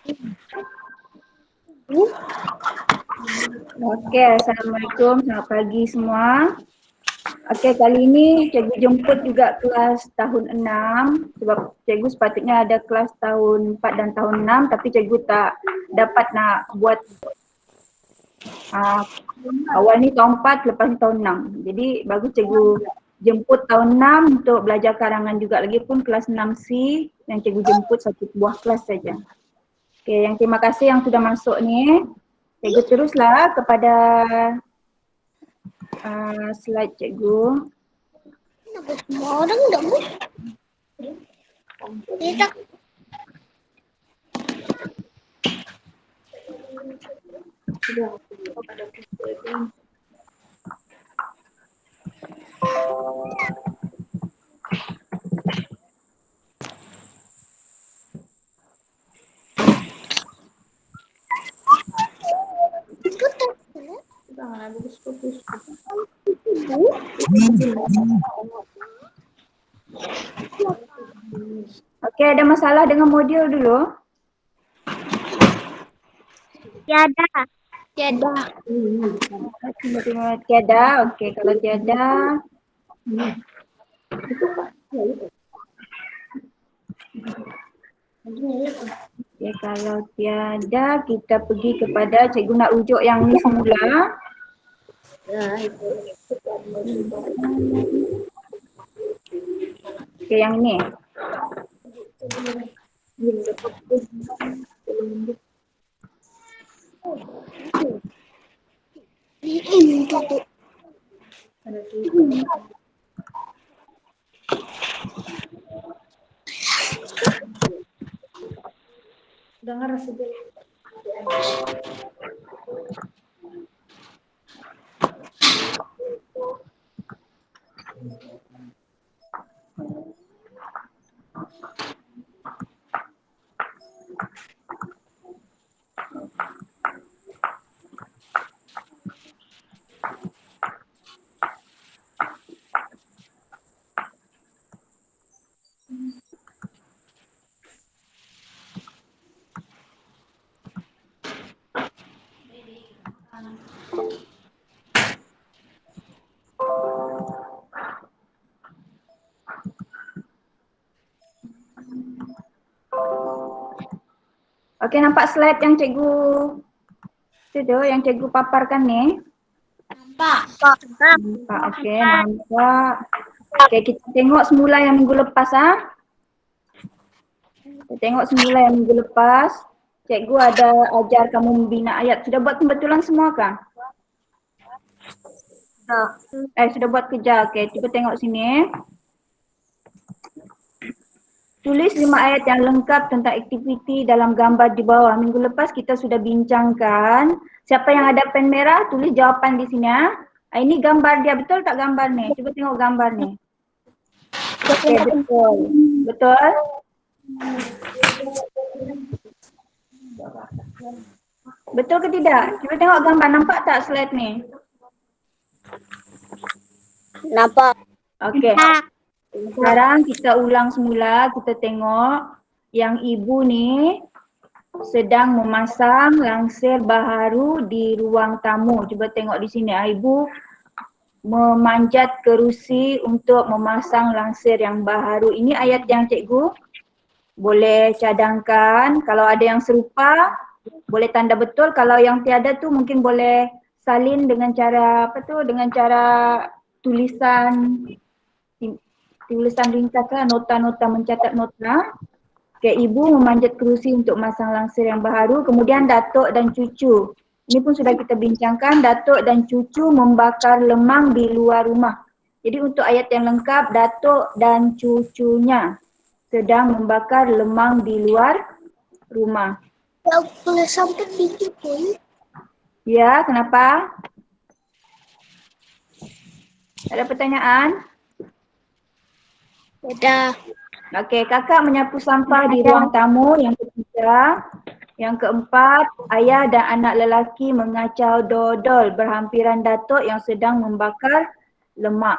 Okey, Assalamualaikum, selamat pagi semua. Okey, kali ini cikgu jemput juga kelas tahun 6 sebab cikgu sepatutnya ada kelas tahun 4 dan tahun 6 tapi cikgu tak dapat nak buat awal ni tahun 4 lepas ni tahun 6. Jadi bagus cikgu jemput tahun 6 untuk belajar karangan juga, lagipun kelas 6C yang cikgu jemput satu buah kelas saja. Okey, yang terima kasih yang sudah masuk ni. Cikgu teruslah kepada slide cikgu. Semua orang tak boleh. Dia tak. Okey, ada masalah dengan modul dulu? Tiada. Tiada. Tiada, okey, kalau tiada okey, kalau tiada kita pergi kepada cikgu nak rujuk yang ni semula. Okey, yang ni. Tutup. Dengar saja. Okey, nampak slide yang cikgu yang cikgu paparkan ni? Nampak. Nampak, okey, nampak. Okey, kita tengok semula yang minggu lepas Kita tengok semula yang minggu lepas. Cikgu ada ajar kamu membina ayat. Sudah buat pembetulan semua kah? Sudah buat kerja. Okey, cuba tengok sini. Tulis 5 ayat yang lengkap tentang aktiviti dalam gambar di bawah. Minggu lepas kita sudah bincangkan. Siapa yang ada pen merah, tulis jawapan di sini. Ini gambar dia, betul tak gambar ni? Cuba tengok gambar ni. Okey, betul. Betul? Betul ke tidak? Cuba tengok gambar, nampak tak slide ni? Nampak. Okey. Sekarang kita ulang semula, kita tengok yang ibu ni sedang memasang langsir baharu di ruang tamu. Cuba tengok di sini, ibu memanjat kerusi untuk memasang langsir yang baharu. Ini ayat yang cikgu boleh cadangkan. Kalau ada yang serupa, boleh tanda betul. Kalau yang tiada tu mungkin boleh salin dengan cara dengan cara tulisan ringkas lah, nota-nota, mencatat nota. Okay, ibu memanjat kerusi untuk masang langsir yang baharu. Kemudian datuk dan cucu. Ini pun sudah kita bincangkan, datuk dan cucu membakar lemang di luar rumah. Jadi untuk ayat yang lengkap, datuk dan cucunya sedang membakar lemang di luar rumah. Yang boleh sampai video pun. Ya, kenapa? Ada pertanyaan? Ada. Okey, kakak menyapu sampah di ruang tamu. Yang ketiga. Yang keempat, ayah dan anak lelaki mengacau dodol berhampiran datuk yang sedang membakar lemang,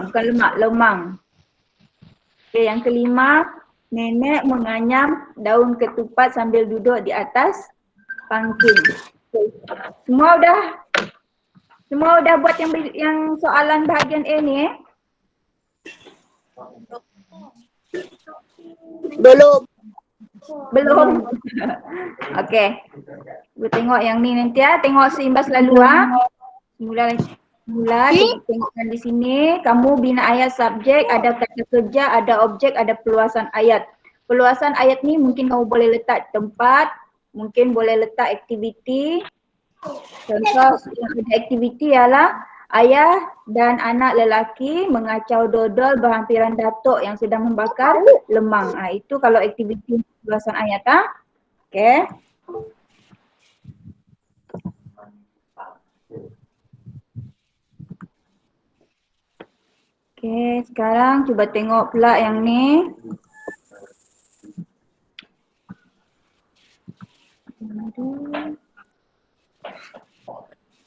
bukan lemak, lemang. Okey, yang kelima, Nenek menganyam daun ketupat sambil duduk di atas pangking. Semua udah buat yang soalan bahagian A ni Belum. Belum. Okey. Kita tengok yang ni nanti ya. Tengok seimbas lalu Mula kita tengokkan di sini. Kamu bina ayat subjek, ada kata kerja, ada objek, ada perluasan ayat. Perluasan ayat ni mungkin kamu boleh letak tempat, mungkin boleh letak aktiviti. Contoh yang ada aktiviti ialah ayah dan anak lelaki mengacau dodol berhampiran datuk yang sedang membakar lemang. Itu kalau aktiviti perluasan ayat. Okey. Okey, sekarang cuba tengok pula yang ni.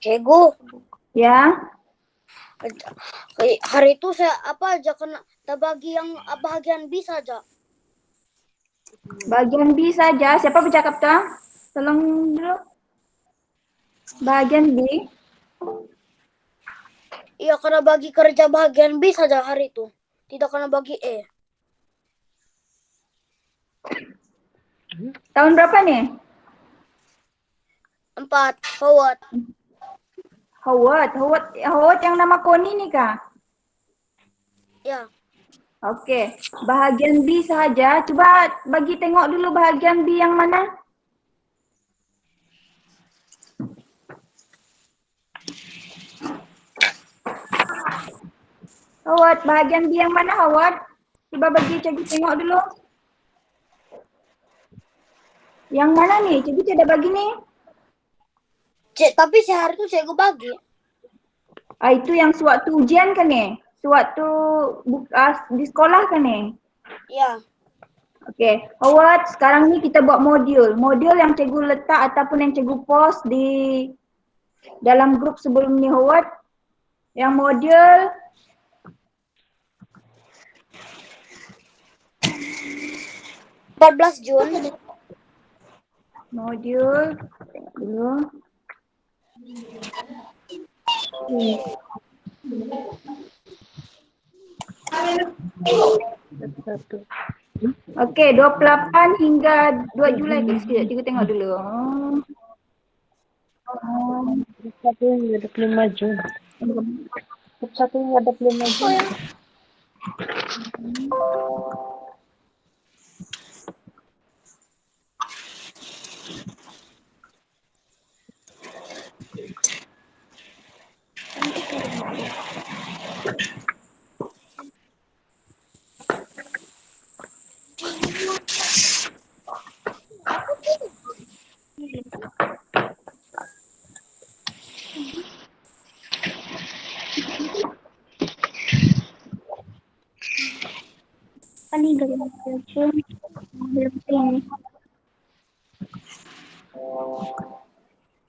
Cikgu, Ya. hari itu saya apa aja kena terbagi yang bahagian B saja. Bahagian B saja. Siapa bercakap tu? Tolong dulu. Bahagian B. Iya, kena bagi kerja bahagian B saja hari itu. Tidak kena bagi E. Tahun berapa ni? 4. Howard. Howard yang nama Koni ni kah? Ya. Okey. Bahagian B sahaja. Cuba bagi tengok dulu bahagian B yang mana? Howard, bahagian B yang mana Howard? Cuba bagi cikgu tengok dulu. Yang mana ni? Cikgu tidak bagi ni. Tapi sehari itu cikgu bagi. Itu yang sewaktu ujian kan ni? Sewaktu di sekolah kan ni? Ya. Okey. Howard, sekarang ni kita buat modul. Modul yang cikgu letak ataupun yang cikgu post di dalam grup sebelum ni Howard. Yang modul 14 Jun. Modul, tengok dulu. Okey, 28 hingga 2 Julai ke? Sekejap, cikgu tengok dulu. 1 hingga 25 Jun. 1 hingga 25 Jun.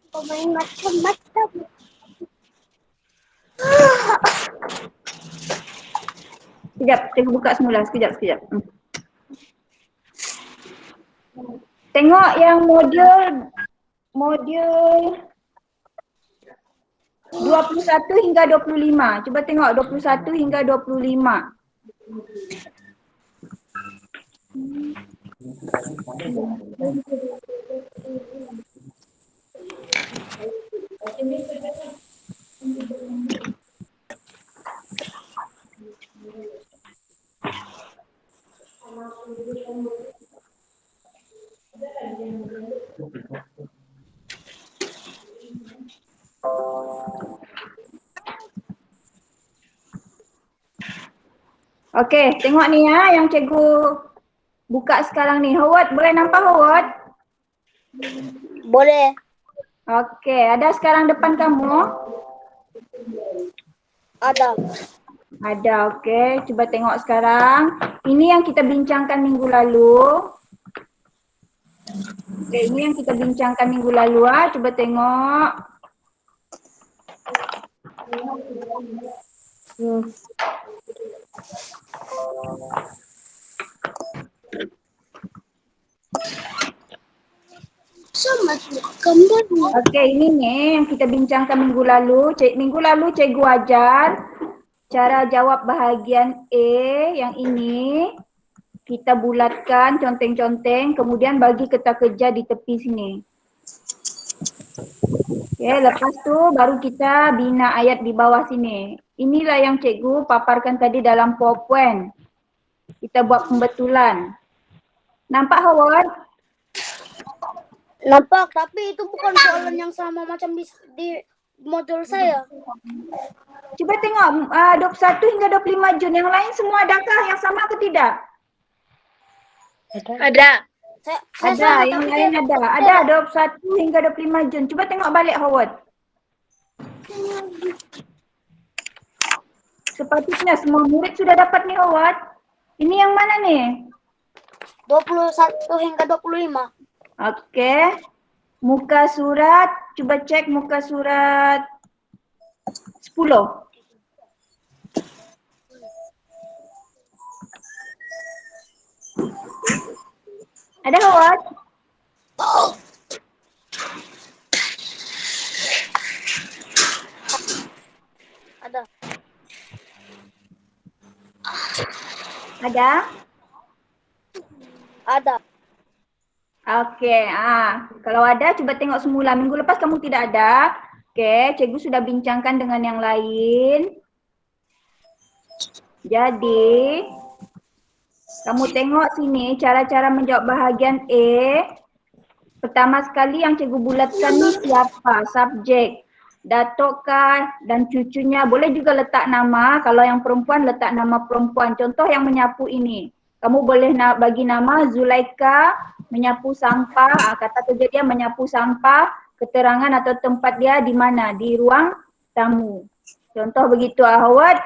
Pemain macam-macam. Sekejap, cikgu buka semula. Sekejap. Tengok yang modul 21 hingga 25. Cuba tengok 21 hingga 25. Okey, tengok ni ya yang cikgu buka sekarang ni. Howard, boleh nampak Howard? Boleh. Okey, ada sekarang depan kamu? Ada. Ada, okey. Cuba tengok sekarang. Ini yang kita bincangkan minggu lalu. Okey, ini yang kita bincangkan minggu lalu. Cuba tengok. Sama gambarnya. Okey, ini nih yang kita bincangkan minggu lalu. Minggu lalu cikgu ajar cara jawab bahagian A yang ini. Kita bulatkan conteng-conteng, kemudian bagi kertas kerja di tepi sini. Okey, lepas tu baru kita bina ayat di bawah sini. Inilah yang cikgu paparkan tadi dalam PowerPoint. Kita buat pembetulan. Nampak Howard? Nampak, tapi itu bukan soalan yang sama macam di modul saya. Cuba tengok 21 hingga 25 Jun. Yang lain semua adakah yang sama atau tidak? Ada. Saya Ada, sama, yang tapi lain ada. Ada 21 hingga 25 Jun. Cuba tengok balik Howard. Sepatutnya semua murid sudah dapat nih Howard. Ini yang mana nih? 21 hingga 25. Okey. Muka surat, cuba cek muka surat 10. Ada Howard? Ada. Ada? Ada. Okey, kalau ada cuba tengok semula. Minggu lepas kamu tidak ada. Okey, cikgu sudah bincangkan dengan yang lain. Jadi, kamu tengok sini cara-cara menjawab bahagian A. Pertama sekali yang cikgu bulatkan ni siapa? Subjek. Datuk kah dan cucunya. Boleh juga letak nama. Kalau yang perempuan letak nama perempuan. Contoh yang menyapu ini. Kamu boleh bagi nama Zulaika menyapu sampah. Kata kerja dia menyapu sampah. Keterangan atau tempat dia di mana? Di ruang tamu. Contoh begitu Howard.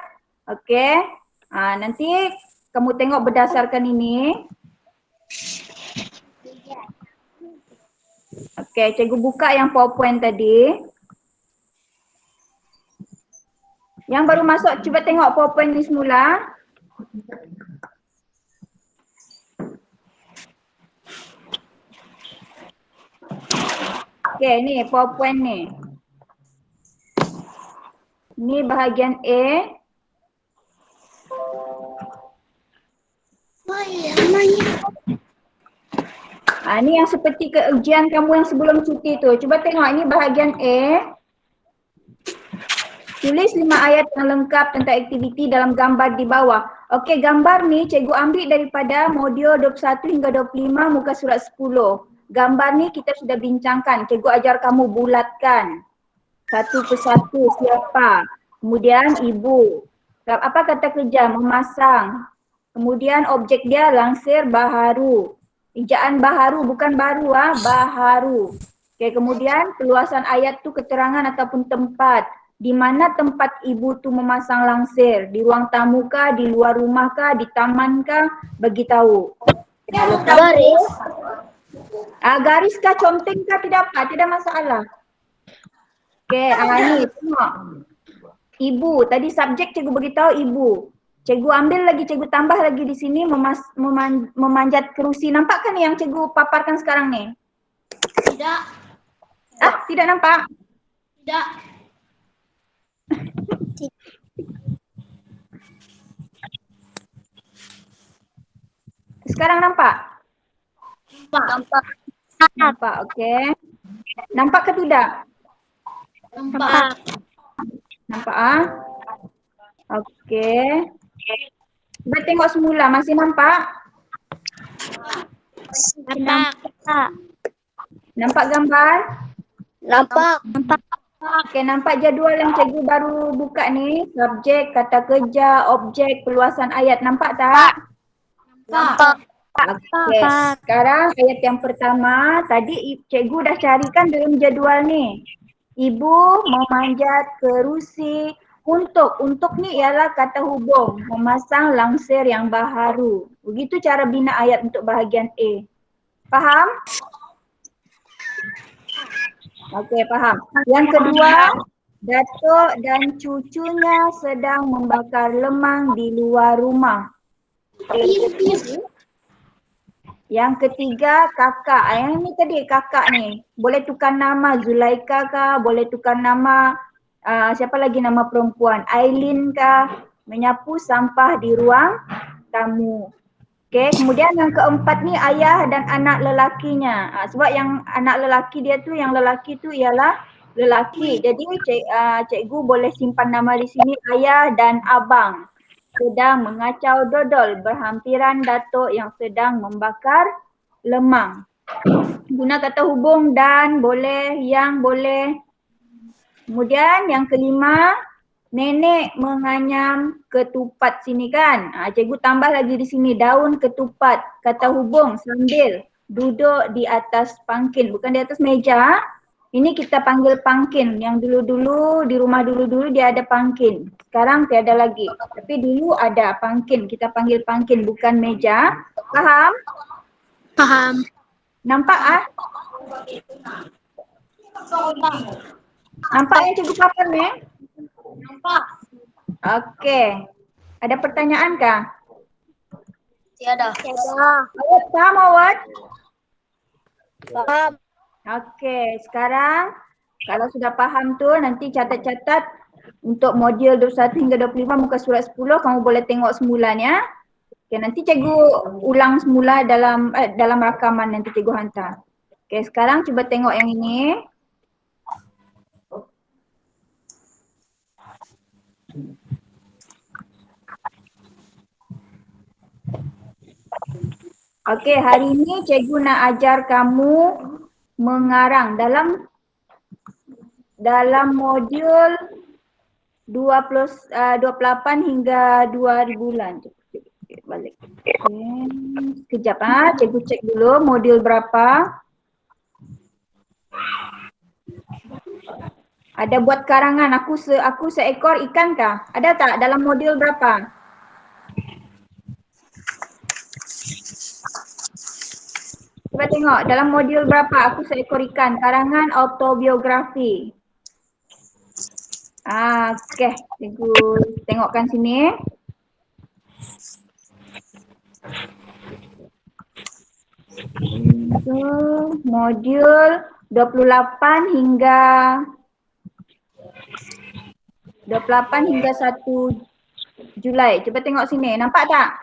Okey. Nanti kamu tengok berdasarkan ini. Okey, cikgu buka yang PowerPoint tadi. Yang baru masuk, cuba tengok PowerPoint ni semula. Okey, ni PowerPoint ni. Ni bahagian A. Ni yang seperti keujian kamu yang sebelum cuti tu. Cuba tengok ini bahagian A. Tulis 5 ayat yang lengkap tentang aktiviti dalam gambar di bawah. Okey, gambar ni cikgu ambil daripada modul 21 hingga 25 muka surat 10. Gambar ni kita sudah bincangkan. Cikgu ajar kamu bulatkan. Satu persatu siapa. Kemudian ibu. Apa kata kerja? Memasang. Kemudian objek dia langsir baharu. Ejaan baharu bukan baru baharu. Okey, kemudian peluasan ayat tu keterangan ataupun tempat. Di mana tempat ibu tu memasang langsir? Di ruang tamu kah, di luar rumah kah, di taman kah? Bagi tahu. Garis. Garis kah, conteng kah, tidak apa, tidak masalah. Okey, ni tengok. Ibu, tadi subjek cikgu beritahu ibu. Cikgu ambil lagi, cikgu tambah lagi di sini memanjat kerusi. Nampak kan yang cikgu paparkan sekarang ni? Tidak. Tidak nampak? Tidak. Sekarang nampak? Nampak. Nampak, okey. Nampak ke tidak? Nampak. Nampak Okey. Cuba tengok semula, masih nampak? Nampak. Nampak gambar? Nampak. Okey, nampak jadual yang cikgu baru buka ni. Subjek, kata kerja, objek, peluasan ayat. Nampak tak? Nampak. Okey, sekarang ayat yang pertama. Tadi cikgu dah carikan dalam jadual ni. Ibu memanjat kerusi. Untuk ni ialah kata hubung. Memasang langsir yang baharu. Begitu cara bina ayat untuk bahagian A. Faham? Okey, faham. Yang kedua, Datuk dan cucunya sedang membakar lemang di luar rumah. Yang ketiga kakak. Yang ni tadi kakak ni. Boleh tukar nama Zulaika kah? Boleh tukar nama siapa lagi nama perempuan? Aileen kah? Menyapu sampah di ruang tamu. Okey, kemudian yang keempat ni ayah dan anak lelakinya. Sebab yang anak lelaki dia tu, yang lelaki tu ialah lelaki. Jadi cikgu boleh simpan nama di sini ayah dan abang. Sedang mengacau dodol berhampiran datuk yang sedang membakar lemang. Guna kata hubung dan boleh, yang boleh. Kemudian yang kelima, nenek menganyam ketupat sini kan. Cikgu tambah lagi di sini daun ketupat, kata hubung sambil duduk di atas pangkin, bukan di atas meja. Ini kita panggil pangkin. Yang dulu-dulu di rumah dulu-dulu dia ada pangkin. Sekarang tiada lagi. Tapi dulu ada pangkin. Kita panggil pangkin bukan meja. Faham? Paham. Nampak Nampak yang cikgu papan ni? Nampak. Okey. Ada pertanyaan kah? Tiada. Awak faham awak? Paham. Okey, sekarang kalau sudah faham tu nanti catat-catat untuk modul 21 hingga 25 muka surat 10 kamu boleh tengok semulanya. Okey, nanti cikgu ulang semula dalam rakaman nanti cikgu hantar. Okey, sekarang cuba tengok yang ini. Okey, hari ini cikgu nak ajar kamu mengarang dalam modul 28 hingga 2000 bulan. Balik. Sekejap cikgu cek dulu modul berapa. Ada buat karangan aku seekor ikan kah? Ada tak dalam modul berapa? Cuba tengok dalam modul berapa aku seekor ikan, karangan autobiografi. Okey, cikgu tengokkan sini. Modul 28 hingga 1 Julai. Cuba tengok sini, nampak tak?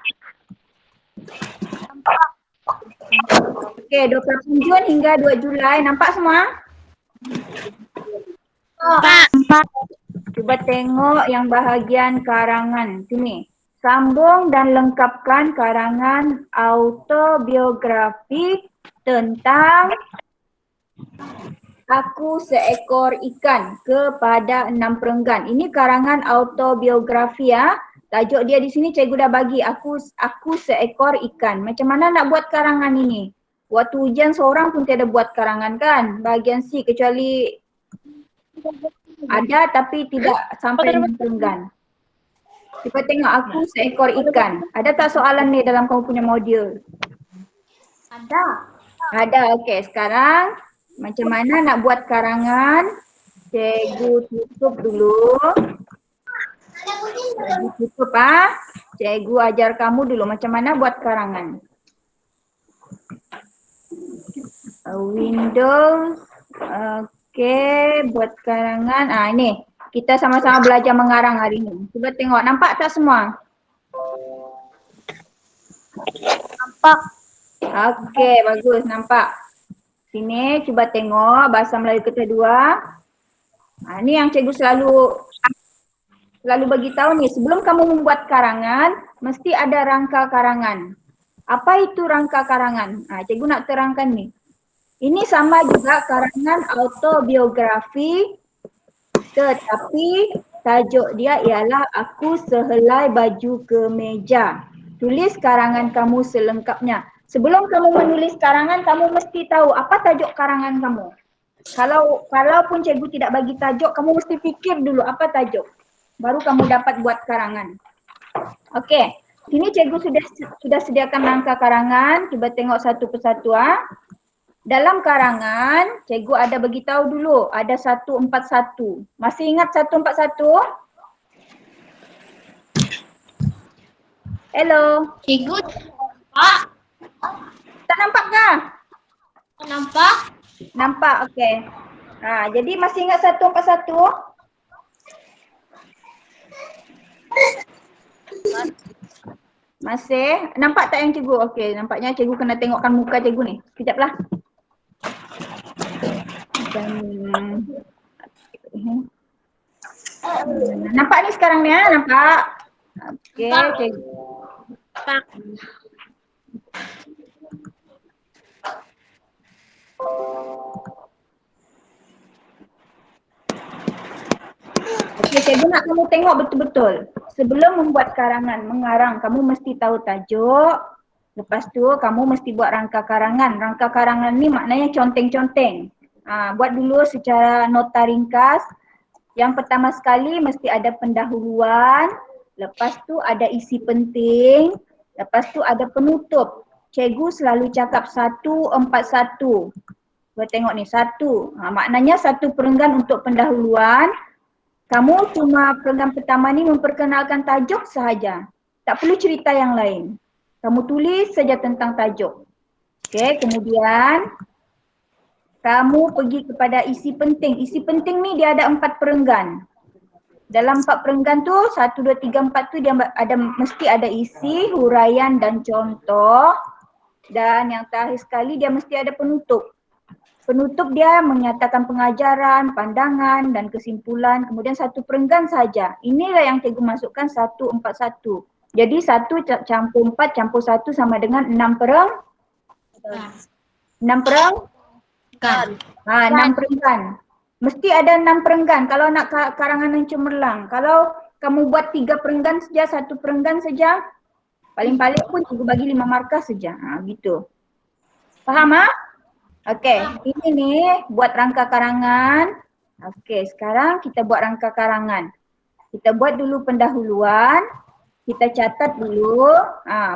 Nampak. Okey, 28 Jun hingga 2 Julai, nampak semua? Nampak. Cuba tengok yang bahagian karangan. Sini. Sambung dan lengkapkan karangan autobiografi tentang Aku Seekor Ikan kepada 6 perenggan. Ini karangan autobiografi ya. Tajuk dia di sini cikgu dah bagi, Aku Seekor Ikan. Macam mana nak buat karangan ini? Waktu ujian seorang pun tiada buat karangan kan? Bahagian C kecuali ada tapi tidak sampai 6 perenggan. Cuba tengok Aku Seekor Ikan. Ada tak soalan ni dalam kamu punya modul? Ada. Ada, okey. Sekarang macam mana nak buat karangan? Cikgu tutup dulu. Cikgu tutup Cikgu ajar kamu dulu macam mana buat karangan. Windows. Okey, buat karangan. Ini. Kita sama-sama belajar mengarang hari ini. Cuba tengok. Nampak tak semua? Nampak. Okey, bagus. Nampak. Sini cuba tengok bahasa Melayu kedua. Ni yang cikgu selalu bagi tahu ni, sebelum kamu membuat karangan mesti ada rangka karangan. Apa itu rangka karangan? Cikgu nak terangkan ni. Ini sama juga karangan autobiografi tetapi tajuk dia ialah Aku Sehelai Baju Kemeja. Tulis karangan kamu selengkapnya. Sebelum kamu menulis karangan, kamu mesti tahu apa tajuk karangan kamu. Kalaupun cikgu tidak bagi tajuk, kamu mesti fikir dulu apa tajuk. Baru kamu dapat buat karangan. Okey, sini cikgu sudah sediakan rangka karangan. Cuba tengok satu persatu. Dalam karangan, cikgu ada bagi tahu dulu ada 141. Masih ingat 141? Hello. Cikgu. Pak. Tak nampak kah? Nampak? Nampak, okey. Jadi masih ingat 141? Masih? Nampak tak yang cikgu? Okey, nampaknya cikgu kena tengokkan muka cikgu ni. Sekejaplah. Nampak ni sekarang ni nampak? Okey, cikgu. Nampak. Okey, cikgu nak kamu tengok betul-betul. Sebelum membuat karangan, mengarang, kamu mesti tahu tajuk. Lepas tu kamu mesti buat rangka karangan. Rangka karangan ni maknanya conteng-conteng. Buat dulu secara nota ringkas. Yang pertama sekali mesti ada pendahuluan. Lepas tu ada isi penting. Lepas tu ada penutup. Cikgu selalu cakap 141. Kau tengok ni, 1. Maknanya 1 perenggan untuk pendahuluan. Kamu cuma perenggan pertama ni memperkenalkan tajuk sahaja. Tak perlu cerita yang lain. Kamu tulis saja tentang tajuk. Okey, kemudian kamu pergi kepada isi penting. Isi penting ni dia ada 4 perenggan. Dalam 4 perenggan tu, 1, 2, 3, 4 tu dia mesti ada isi, huraian dan contoh. Dan yang terakhir sekali dia mesti ada penutup. Penutup dia menyatakan pengajaran, pandangan dan kesimpulan, kemudian 1 perenggan saja. Inilah yang cikgu masukkan 141. Jadi 1 campur 4 campur 1 sama dengan 6 pereng. 6 pereng? 6 perenggan. Mesti ada 6 perenggan kalau nak karangan yang cemerlang. Kalau kamu buat 3 perenggan saja, 1 perenggan saja, paling-paling pun cikgu bagi 5 markah saja. Gitu. Faham Okey, ini ni buat rangka karangan. Okey, sekarang kita buat rangka karangan. Kita buat dulu pendahuluan. Kita catat dulu.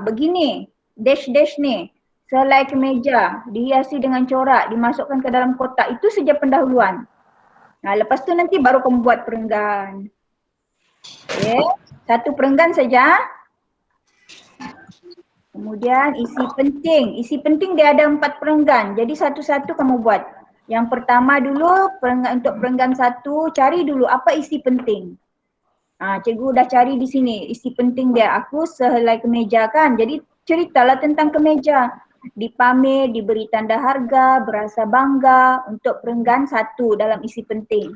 Begini, dash-dash ni. Selai kemeja, dihiasi dengan corak, dimasukkan ke dalam kotak. Itu saja pendahuluan. Lepas tu nanti baru kamu buat perenggan. Okey, 1 perenggan saja. Kemudian isi penting. Isi penting dia ada 4 perenggan. Jadi satu-satu kamu buat. Yang pertama dulu untuk perenggan 1, cari dulu apa isi penting. Cikgu dah cari di sini. Isi penting dia, aku sehelai kemeja kan. Jadi ceritalah tentang kemeja. Dipamer, diberi tanda harga, berasa bangga untuk perenggan 1 dalam isi penting.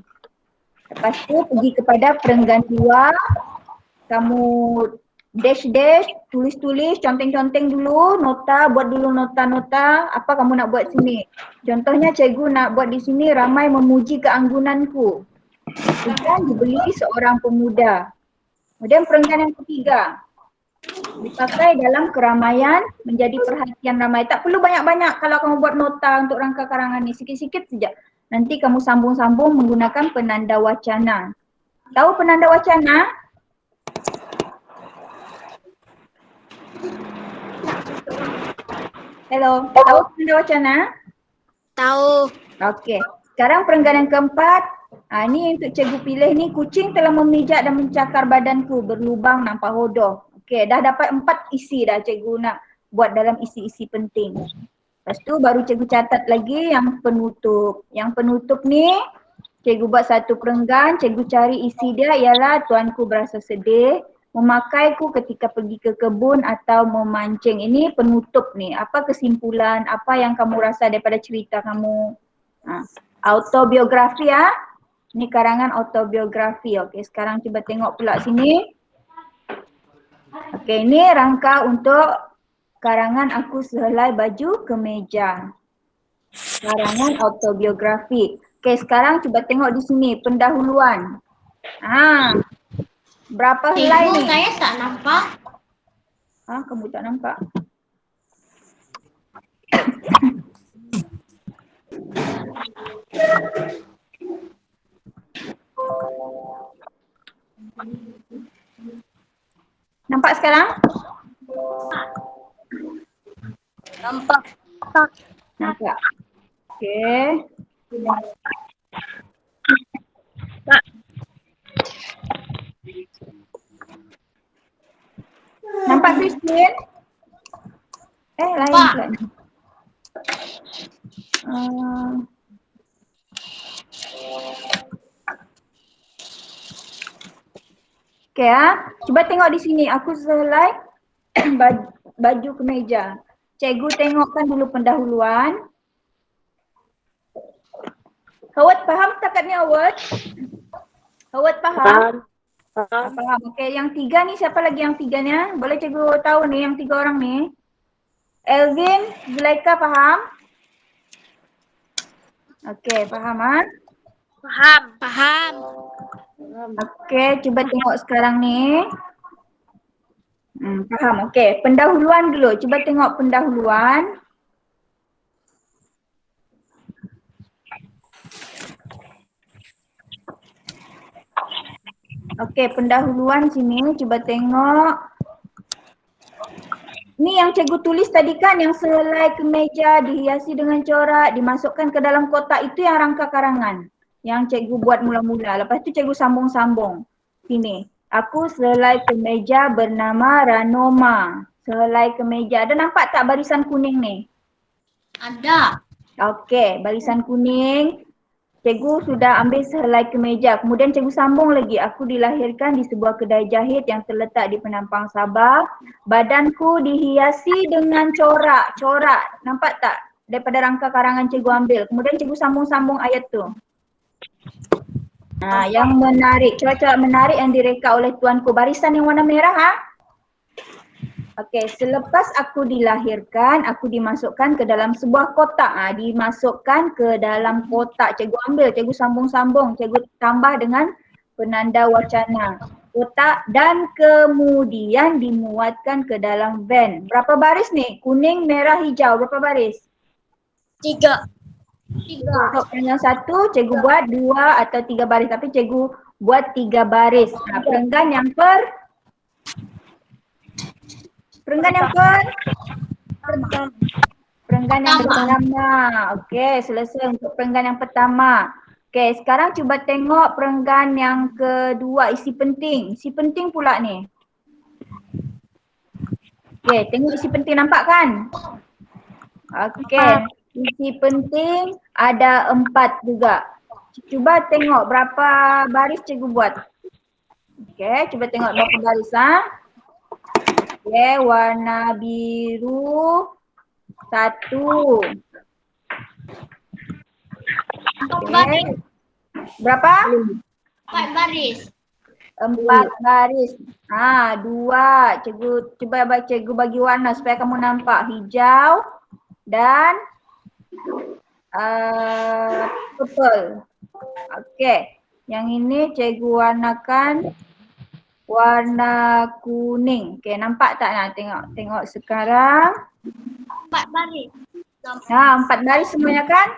Lepas tu pergi kepada perenggan 2. Kamu dash-dash, tulis-tulis, conteng-conteng dulu, nota, buat dulu nota-nota, apa kamu nak buat sini. Contohnya cikgu nak buat di sini, ramai memuji keanggunanku. Ikan dibeli seorang pemuda. Kemudian perenggan yang ketiga, dipakai dalam keramaian, menjadi perhatian ramai. Tak perlu banyak-banyak kalau kamu buat nota untuk rangka karangan ni, sikit-sikit saja. Nanti kamu sambung-sambung menggunakan penanda wacana. Tahu penanda wacana? Hello, tahu penanda wacana? Tahu. Okey, sekarang perenggan yang keempat. Ni untuk cikgu pilih ni, kucing telah memijak dan mencakar badanku, berlubang nampak hodoh. Okey, dah dapat 4 isi dah cikgu nak buat dalam isi-isi penting. Lepas tu baru cikgu catat lagi yang penutup. Yang penutup ni cikgu buat 1 perenggan, cikgu cari isi dia ialah tuanku berasa sedih, memakaiku ketika pergi ke kebun atau memancing. Ini penutup ni. Apa kesimpulan, apa yang kamu rasa daripada cerita kamu. Autobiografi Ini karangan autobiografi. Okey, sekarang cuba tengok pula sini. Okey, ini rangka untuk karangan aku sehelai baju kemeja. Karangan autobiografi. Okey, sekarang cuba tengok di sini pendahuluan. Berapa helai ni? Saya tak nampak. Kamu tak nampak? Nampak sekarang? Nampak. Nampak. Okey. Nampak Christine? Lain pula ni. Uh, Okey cuba tengok di sini. Aku selai baju kemeja. Cikgu tengokkan dulu pendahuluan. Howard faham setakat ni Howard? Howard faham? Faham. Okey, yang tiga ni siapa lagi yang tiganya? Boleh cikgu tahu ni yang tiga orang ni? Elvin, Zulaika faham? Okey, faham ah? Paham. Okey, cuba tengok sekarang ni. Faham. Okey, pendahuluan dulu. Cuba tengok pendahuluan. Okey, pendahuluan sini cuba tengok. Ni yang cikgu tulis tadi kan, yang selai kemeja dihiasi dengan corak, dimasukkan ke dalam kotak, itu yang rangka karangan. Yang cikgu buat mula-mula. Lepas tu cikgu sambung-sambung. Sini. Aku selai kemeja bernama Ranoma. Selai kemeja. Ada nampak tak barisan kuning ni? Ada. Okey, barisan kuning. Cikgu sudah ambil sehelai kemeja. Kemudian cikgu sambung lagi. Aku dilahirkan di sebuah kedai jahit yang terletak di Penampang Sabah. Badanku dihiasi dengan corak. Corak. Nampak tak? Daripada rangka karangan cikgu ambil. Kemudian cikgu sambung-sambung ayat tu. Yang menarik. Corak-corak menarik yang direka oleh tuanku. Barisan yang warna merah ha? Okey, selepas aku dilahirkan, aku dimasukkan ke dalam sebuah kotak. Dimasukkan ke dalam kotak. Cikgu ambil, cikgu sambung-sambung, cikgu tambah dengan penanda wacana. Kotak dan kemudian dimuatkan ke dalam van. Berapa baris ni? Kuning, merah, hijau. Berapa baris? 3. Untuk yang satu, cikgu buat 2 atau 3 baris. Tapi cikgu buat 3 baris. Perenggan yang Perenggan yang pertama. Okey, selesai untuk perenggan yang pertama. Okey, sekarang cuba tengok perenggan yang kedua, isi penting. Isi penting pula ni. Okey, tengok isi penting, nampak kan? Okey, isi penting ada 4 juga. Cuba tengok berapa baris cikgu buat. Okey, cuba tengok berapa baris Okey, warna biru 1. Okey. Berapa? 4 baris. 4 baris. 2. Cikgu cuba cikgu bagi warna supaya kamu nampak. Hijau dan purple. Okey. Yang ini cikgu warnakan warna kuning. Okey, nampak tak nak tengok sekarang? 4 baris. 4 baris semuanya kan?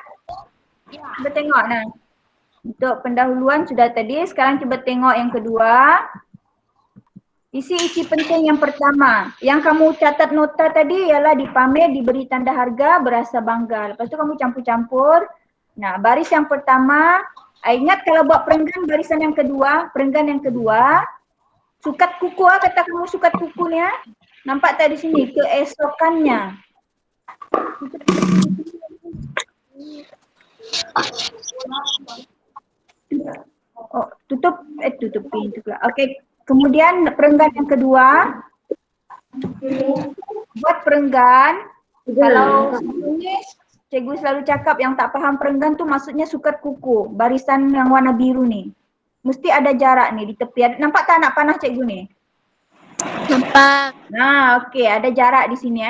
Cuba tengok nah. Untuk pendahuluan sudah tadi, sekarang cuba tengok yang kedua. Isi-isi penting yang pertama. Yang kamu catat nota tadi ialah dipamer, diberi tanda harga, berasa bangga. Lepas tu kamu campur-campur. Nah, baris yang pertama, ingat kalau buat perenggan barisan yang kedua, sukat kuku kata kamu sukat kuku ni Nampak tak di sini keesokannya. Tutup pintu pula. Okey, kemudian perenggan yang kedua. Buat perenggan, kalau sebelumnya cikgu selalu cakap yang tak faham perenggan tu maksudnya sukat kuku, barisan yang warna biru ni. Mesti ada jarak ni di tepi. Nampak tak anak panah cikgu ni? Nampak. Okey, ada jarak di sini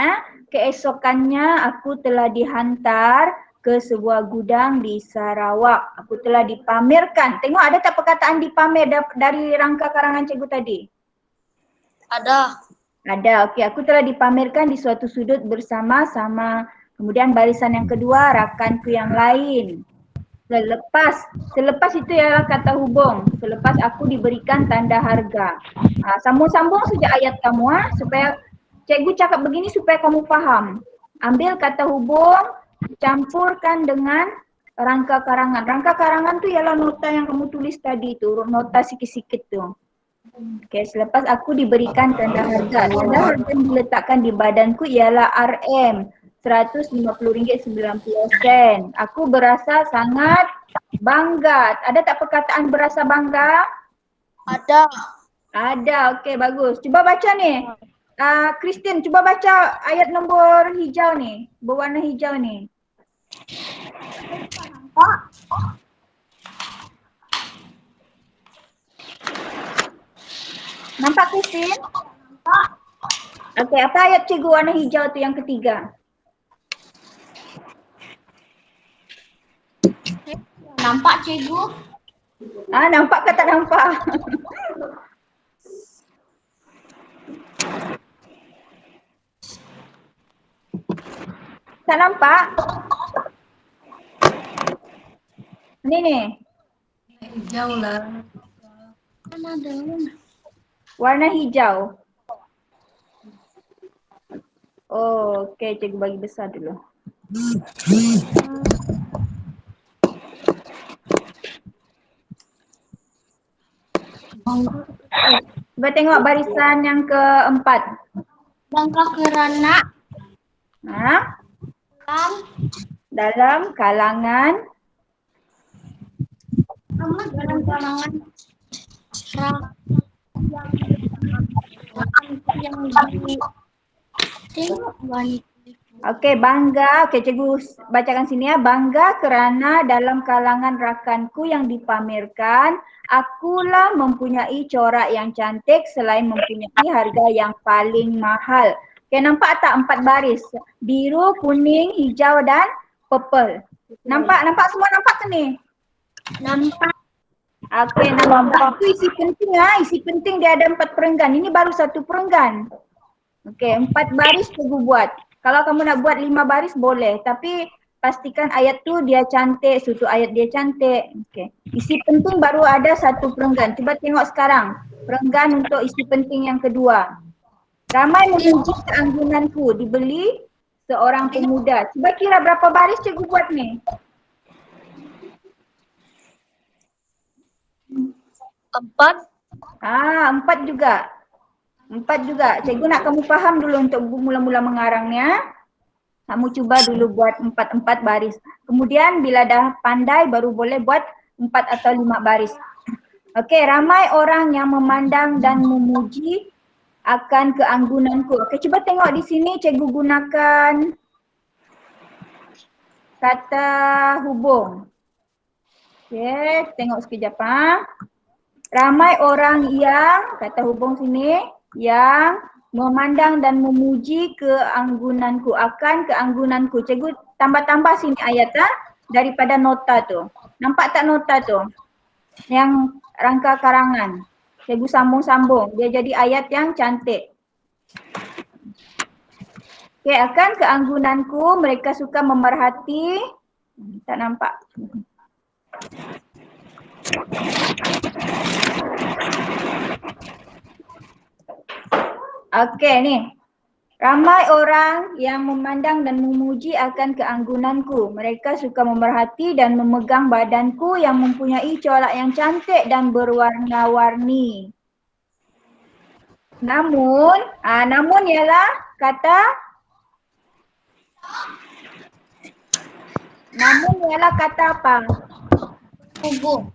Keesokannya aku telah dihantar ke sebuah gudang di Sarawak. Aku telah dipamerkan. Tengok ada tak perkataan dipamer dari rangka karangan cikgu tadi? Ada. Ada. Okey, aku telah dipamerkan di suatu sudut bersama-sama. Kemudian barisan yang kedua, rakanku yang lain. Selepas itu ialah kata hubung. Selepas aku diberikan tanda harga. Sambung-sambung saja ayat kamu supaya cikgu cakap begini supaya kamu faham. Ambil kata hubung, campurkan dengan rangka karangan. Rangka karangan tu ialah nota yang kamu tulis tadi tu, nota sikit-sikit tu. Okey, selepas aku diberikan tanda harga. Tanda harga yang diletakkan di badanku ialah RM. RM150.90. Aku berasa sangat bangga. Ada tak perkataan berasa bangga? Ada. Ada, okey bagus. Cuba baca ni. Christine, cuba baca ayat nombor hijau ni. Berwarna hijau ni. Nampak Christine? Okey, apa ayat cikgu warna hijau tu yang ketiga? Nampak cikgu? Nampak ke tak nampak? Tak nampak? Ni. Hijau lah. Mana ada? Warna hijau. Oh, okey, cikgu bagi besar dulu. Cuba tengok barisan yang keempat. Bangka kerana Dalam kalangan dalam kalangan yang tengok wanita. Okey, bangga. Okey, cikgu bacakan sini ya. Bangga kerana dalam kalangan rakanku yang dipamerkan, akulah mempunyai corak yang cantik selain mempunyai harga yang paling mahal. Okey, nampak tak 4 baris? Biru, kuning, hijau dan purple. Nampak semua nampak ke ni? Nampak. Okey, nampak. Itu isi penting isi penting dia ada 4 perenggan. Ini baru 1 perenggan. Okey, 4 baris cikgu buat. Kalau kamu nak buat 5 baris boleh, tapi pastikan ayat tu dia cantik, suatu ayat dia cantik. Okey. Isi penting baru ada 1 perenggan. Cuba tengok sekarang. Perenggan untuk isi penting yang kedua. Ramai memuji keanggunanku, dibeli seorang pemuda. Cuba kira berapa baris cikgu buat ni? 4. 4 juga. 4 juga. Cikgu nak kamu faham dulu untuk mula-mula mengarangnya. Kamu cuba dulu buat 4 baris. Kemudian bila dah pandai baru boleh buat 4 atau 5 baris. Okey, ramai orang yang memandang dan memuji akan keanggunanku. Okey, cuba tengok di sini cikgu gunakan kata hubung. Okey, tengok sekejap Ramai orang yang, kata hubung sini, yang memandang dan memuji keanggunanku, akan keanggunanku. Cikgu tambah-tambah sini ayat daripada nota tu. Nampak tak nota tu? Yang rangka karangan. Cikgu sambung-sambung. Dia jadi ayat yang cantik. Okey, akan keanggunanku mereka suka memerhati. Tak nampak. Okey ni. Ramai orang yang memandang dan memuji akan keanggunanku. Mereka suka memerhati dan memegang badanku yang mempunyai corak yang cantik dan berwarna-warni. Namun ialah kata apa? Hubung.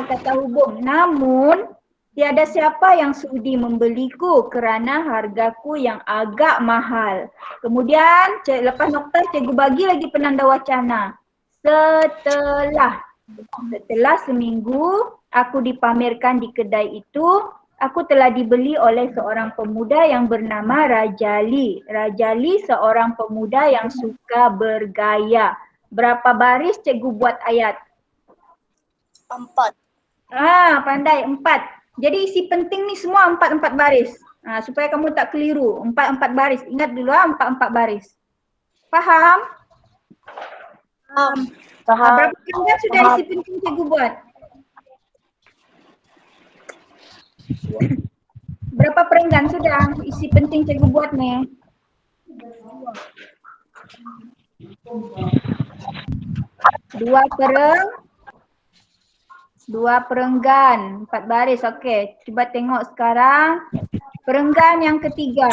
Kata hubung. Namun tiada siapa yang sudi membeliku kerana hargaku yang agak mahal. Kemudian lepas nokta cikgu bagi lagi penanda wacana. Setelah seminggu aku dipamerkan di kedai itu, aku telah dibeli oleh seorang pemuda yang bernama Rajali. Rajali seorang pemuda yang suka bergaya. Berapa baris cikgu buat ayat? 4. Pandai 4. Jadi isi penting ni semua 4 baris. Supaya kamu tak keliru. 4 baris. Ingat dulu 4 baris. Faham? Berapa perenggan sudah isi penting cikgu buat? Berapa perenggan sudah isi penting cikgu buat ni? 2 perenggan, 4 baris. Okey, cuba tengok sekarang perenggan yang ketiga.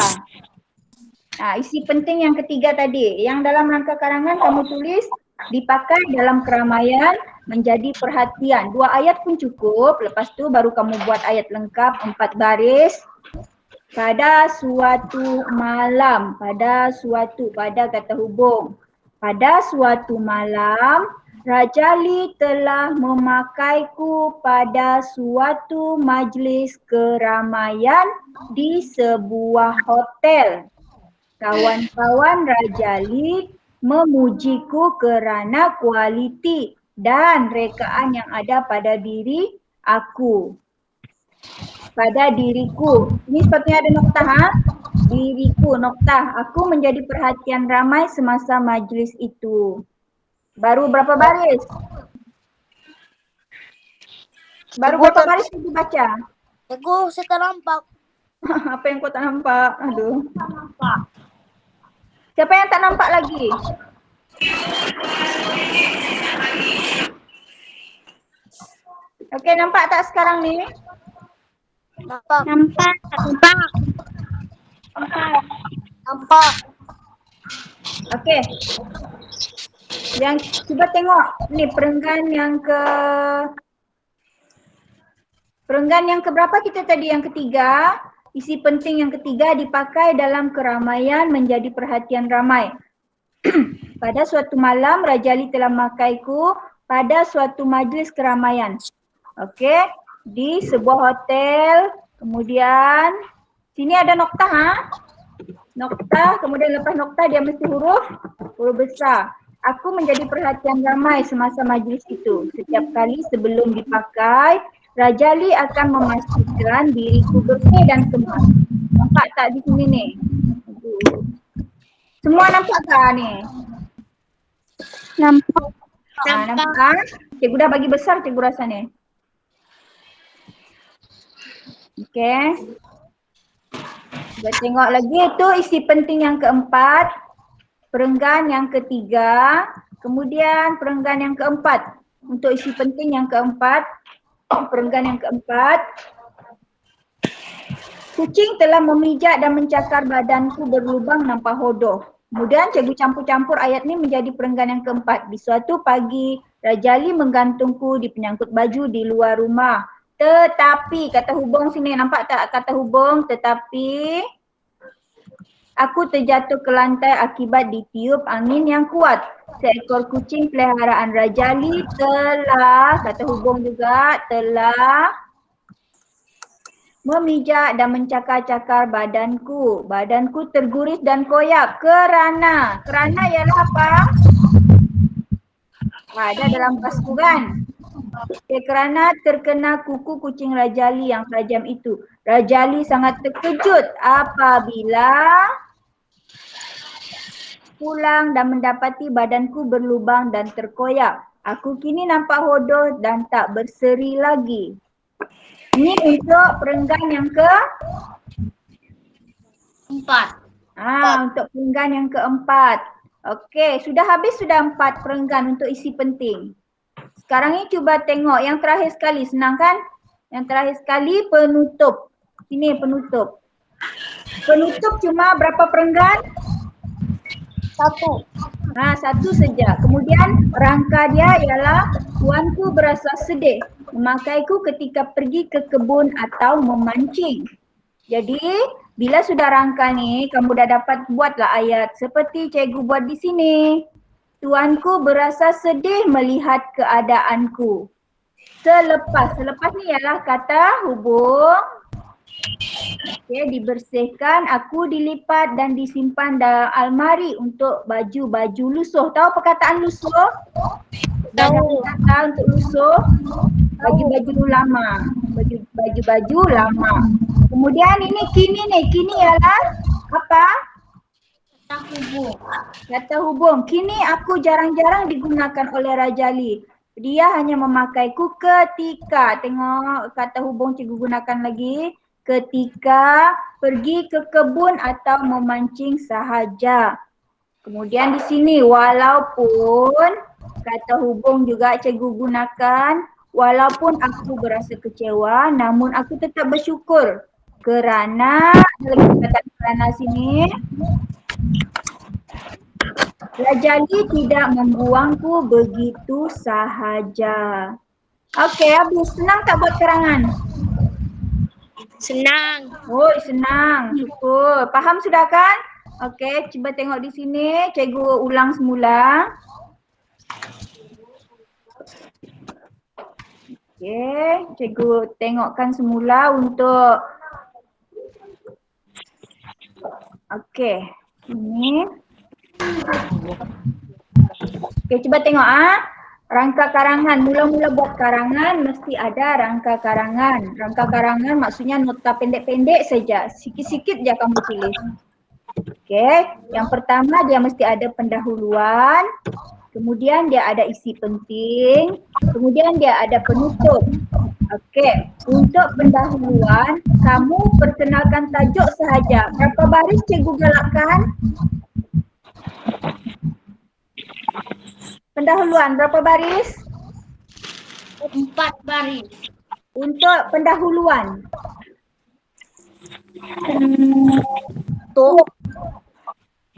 Isi penting yang ketiga tadi, yang dalam rangka karangan kamu tulis dipakai dalam keramaian menjadi perhatian. 2 ayat pun cukup, lepas tu baru kamu buat ayat lengkap 4 baris. Pada suatu malam, pada kata hubung. Pada suatu malam, Raja Li telah memakaiku pada suatu majlis keramaian di sebuah hotel. Kawan-kawan Raja Li memujiku kerana kualiti dan rekaan yang ada pada diri aku. Pada diriku. Ini sepatutnya ada noktah, Diriku, noktah. Aku menjadi perhatian ramai semasa majlis itu. Baru berapa baris? Baru berapa baris itu baca? Cikgu, saya tak nampak. Apa yang kau tak nampak? Aduh. Siapa yang tak nampak lagi? Okey, nampak tak sekarang ni? Nampak. Okey. Yang cuba tengok ni perenggan yang berapa kita tadi? Yang ketiga. Isi penting yang ketiga dipakai dalam keramaian menjadi perhatian ramai. Pada suatu malam Raja Li telah memakaiku pada suatu majlis keramaian. Okey, di sebuah hotel. Kemudian sini ada noktah, Noktah, kemudian lepas noktah dia mesti huruf besar. Aku menjadi perhatian ramai semasa majlis itu. Setiap kali sebelum dipakai, Raja Li akan memastikan diriku bersih dan kemas. Nampak tak di sini ni? Semua nampak tak ni? Nampak. Nampak? Cikgu dah bagi besar cikgu rasa ni. Okey. Kita tengok lagi tu isi penting yang keempat. Perenggan yang ketiga. Kemudian perenggan yang keempat. Untuk isi penting yang keempat. Perenggan yang keempat. Kucing telah memijak dan mencakar badanku berlubang nampak hodoh. Kemudian cikgu campur-campur ayat ni menjadi perenggan yang keempat. Di suatu pagi, Raja Li menggantungku di penyangkut baju di luar rumah. Tetapi, kata hubung sini, nampak tak kata hubung? Tetapi, aku terjatuh ke lantai akibat ditiup angin yang kuat. Seekor kucing peliharaan Raja Li telah, kata hubung juga, telah memijak dan mencakar-cakar badanku. Badanku terguris dan koyak kerana ialah apa? Ada dalam pasku kan? Kerana terkena kuku kucing Raja Li yang tajam itu. Raja Li sangat terkejut apabila pulang dan mendapati badanku berlubang dan terkoyak. Aku kini nampak hodoh dan tak berseri lagi. Ini untuk perenggan yang keempat. Untuk perenggan yang keempat. Okey, sudah habis sudah 4 perenggan untuk isi penting. Sekarang ni cuba tengok yang terakhir sekali, senang kan? Yang terakhir sekali penutup. Sini penutup. Penutup cuma berapa perenggan? 1. Satu saja. Kemudian rangka dia ialah tuanku berasa sedih memakaiku ketika pergi ke kebun atau memancing. Jadi bila sudah rangka ni kamu dah dapat buatlah ayat seperti cikgu buat di sini. Tuanku berasa sedih melihat keadaanku. Selepas ni ialah kata hubung. Okey, dibersihkan, aku dilipat dan disimpan dalam almari untuk baju-baju lusuh. Tahu perkataan lusuh? Tahu. Kata untuk lusuh, baju-baju lama. Baju-baju lama. Kemudian ini kini ialah apa? Kata hubung. Kini aku jarang-jarang digunakan oleh Raja Li. Dia hanya memakaiku ketika, tengok kata hubung cikgu gunakan lagi. Ketika pergi ke kebun atau memancing sahaja. Kemudian di sini walaupun kata hubung juga cikgu gunakan, walaupun aku berasa kecewa namun aku tetap bersyukur kerana, kerana sini Rajali tidak membuangku begitu sahaja. Okey, habis. Senang tak buat karangan? Senang. Oh, senang. Syukur. Faham sudah kan? Okey, cuba tengok di sini. Cikgu ulang semula. Okey, cikgu tengokkan semula untuk okey. Ini. Okey, cuba tengok rangka karangan. Mula-mula buat karangan mesti ada rangka karangan. Rangka karangan maksudnya nota pendek-pendek saja. Sikit-sikit je kamu tulis. Okey, yang pertama dia mesti ada pendahuluan. Kemudian dia ada isi penting. Kemudian dia ada penutup. Okey, untuk pendahuluan kamu perkenalkan tajuk sahaja. Berapa baris cikgu galakkan? Pendahuluan berapa baris? 4 baris. Untuk pendahuluan. Tuh.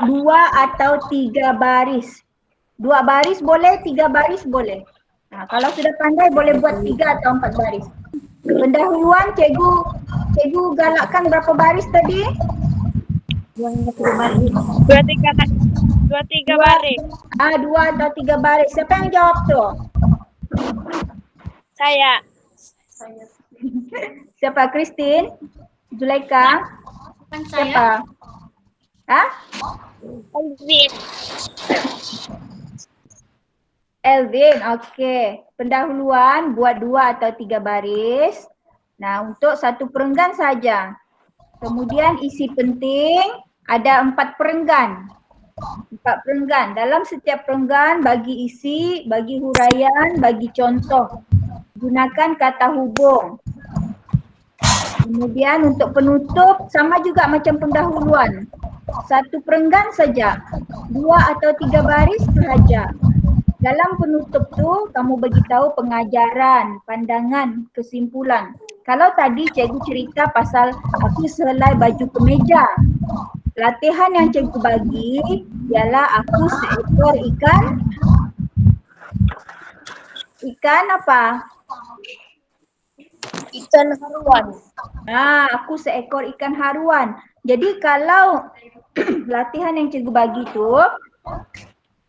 2 atau 3 baris. 2 baris boleh, 3 baris boleh. Kalau sudah pandai boleh buat 3 atau 4 baris. Pendahuluan cikgu galakkan berapa baris tadi? 2 3 baris. 2 atau 3 baris. Siapa yang jawab tu? Saya. Siapa? Christine? Zulaika? Bukan saya. Siapa? Elvin. Elvin, okey. Pendahuluan buat 2 atau 3 baris. Nah, untuk satu perenggan saja. Kemudian isi penting ada 4 perenggan. 4 perenggan. Dalam setiap perenggan bagi isi, bagi huraian, bagi contoh. Gunakan kata hubung. Kemudian untuk penutup sama juga macam pendahuluan. Satu perenggan saja. 2 atau 3 baris sahaja. Dalam penutup tu kamu beritahu pengajaran, pandangan, kesimpulan. Kalau tadi cikgu cerita pasal aku selai baju kemeja. Latihan yang cikgu bagi ialah aku seekor ikan. Ikan apa? Ikan haruan. Aku seekor ikan haruan. Jadi kalau latihan yang cikgu bagi tu,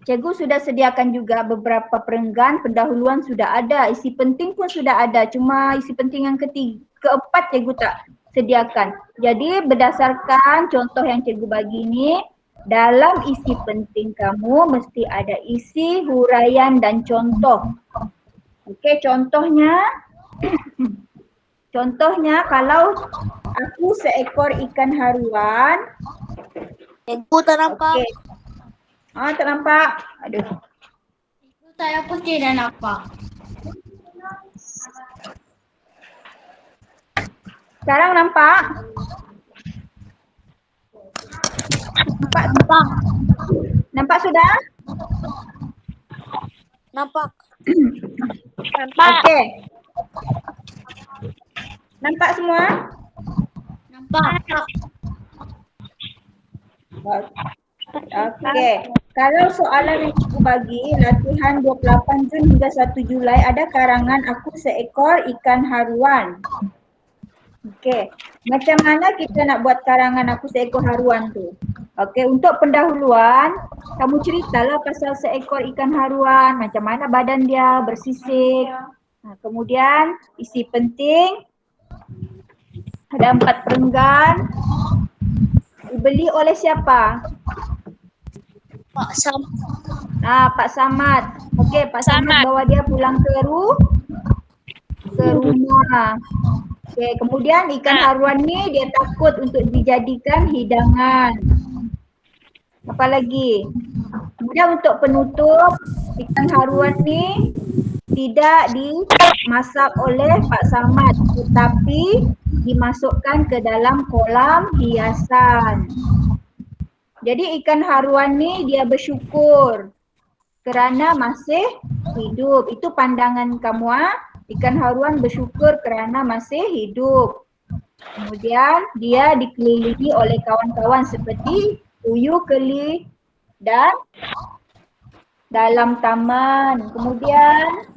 cikgu sudah sediakan juga beberapa perenggan, pendahuluan sudah ada, isi penting pun sudah ada. Cuma isi penting yang keempat cikgu tak sediakan. Jadi berdasarkan contoh yang cikgu bagi ni, dalam isi penting kamu mesti ada isi, huraian dan contoh. Okey, contohnya contohnya kalau aku seekor ikan haruan. Cikgu tak nampak. Okey. Tak nampak. Aduh. Saya pun tidak nampak. Sekarang nampak? Nampak? Nampak sudah? Nampak. Nampak. Okey. Nampak semua? Nampak. Okey. Kalau soalan yang cikgu bagi, latihan 28 Jun hingga 1 Julai ada karangan aku seekor ikan haruan. Okey. Macam mana kita nak buat karangan aku seekor haruan tu? Okey, untuk pendahuluan, kamu ceritalah pasal seekor ikan haruan, macam mana badan dia bersisik. Kemudian isi penting, ada 4 perenggan. Dibeli oleh siapa? Pak Sam. Pak Samad. Okey, Pak Samad bawa dia pulang ke rumah. Okey, kemudian ikan haruan ni dia takut untuk dijadikan hidangan. Apa lagi? Kemudian untuk penutup, ikan haruan ni tidak dimasak oleh Pak Samad tetapi dimasukkan ke dalam kolam hiasan. Jadi ikan haruan ni dia bersyukur kerana masih hidup. Itu pandangan kamu Ikan haruan bersyukur kerana masih hidup. Kemudian dia dikelilingi oleh kawan-kawan seperti Puyuh, kelih dan dalam taman. Kemudian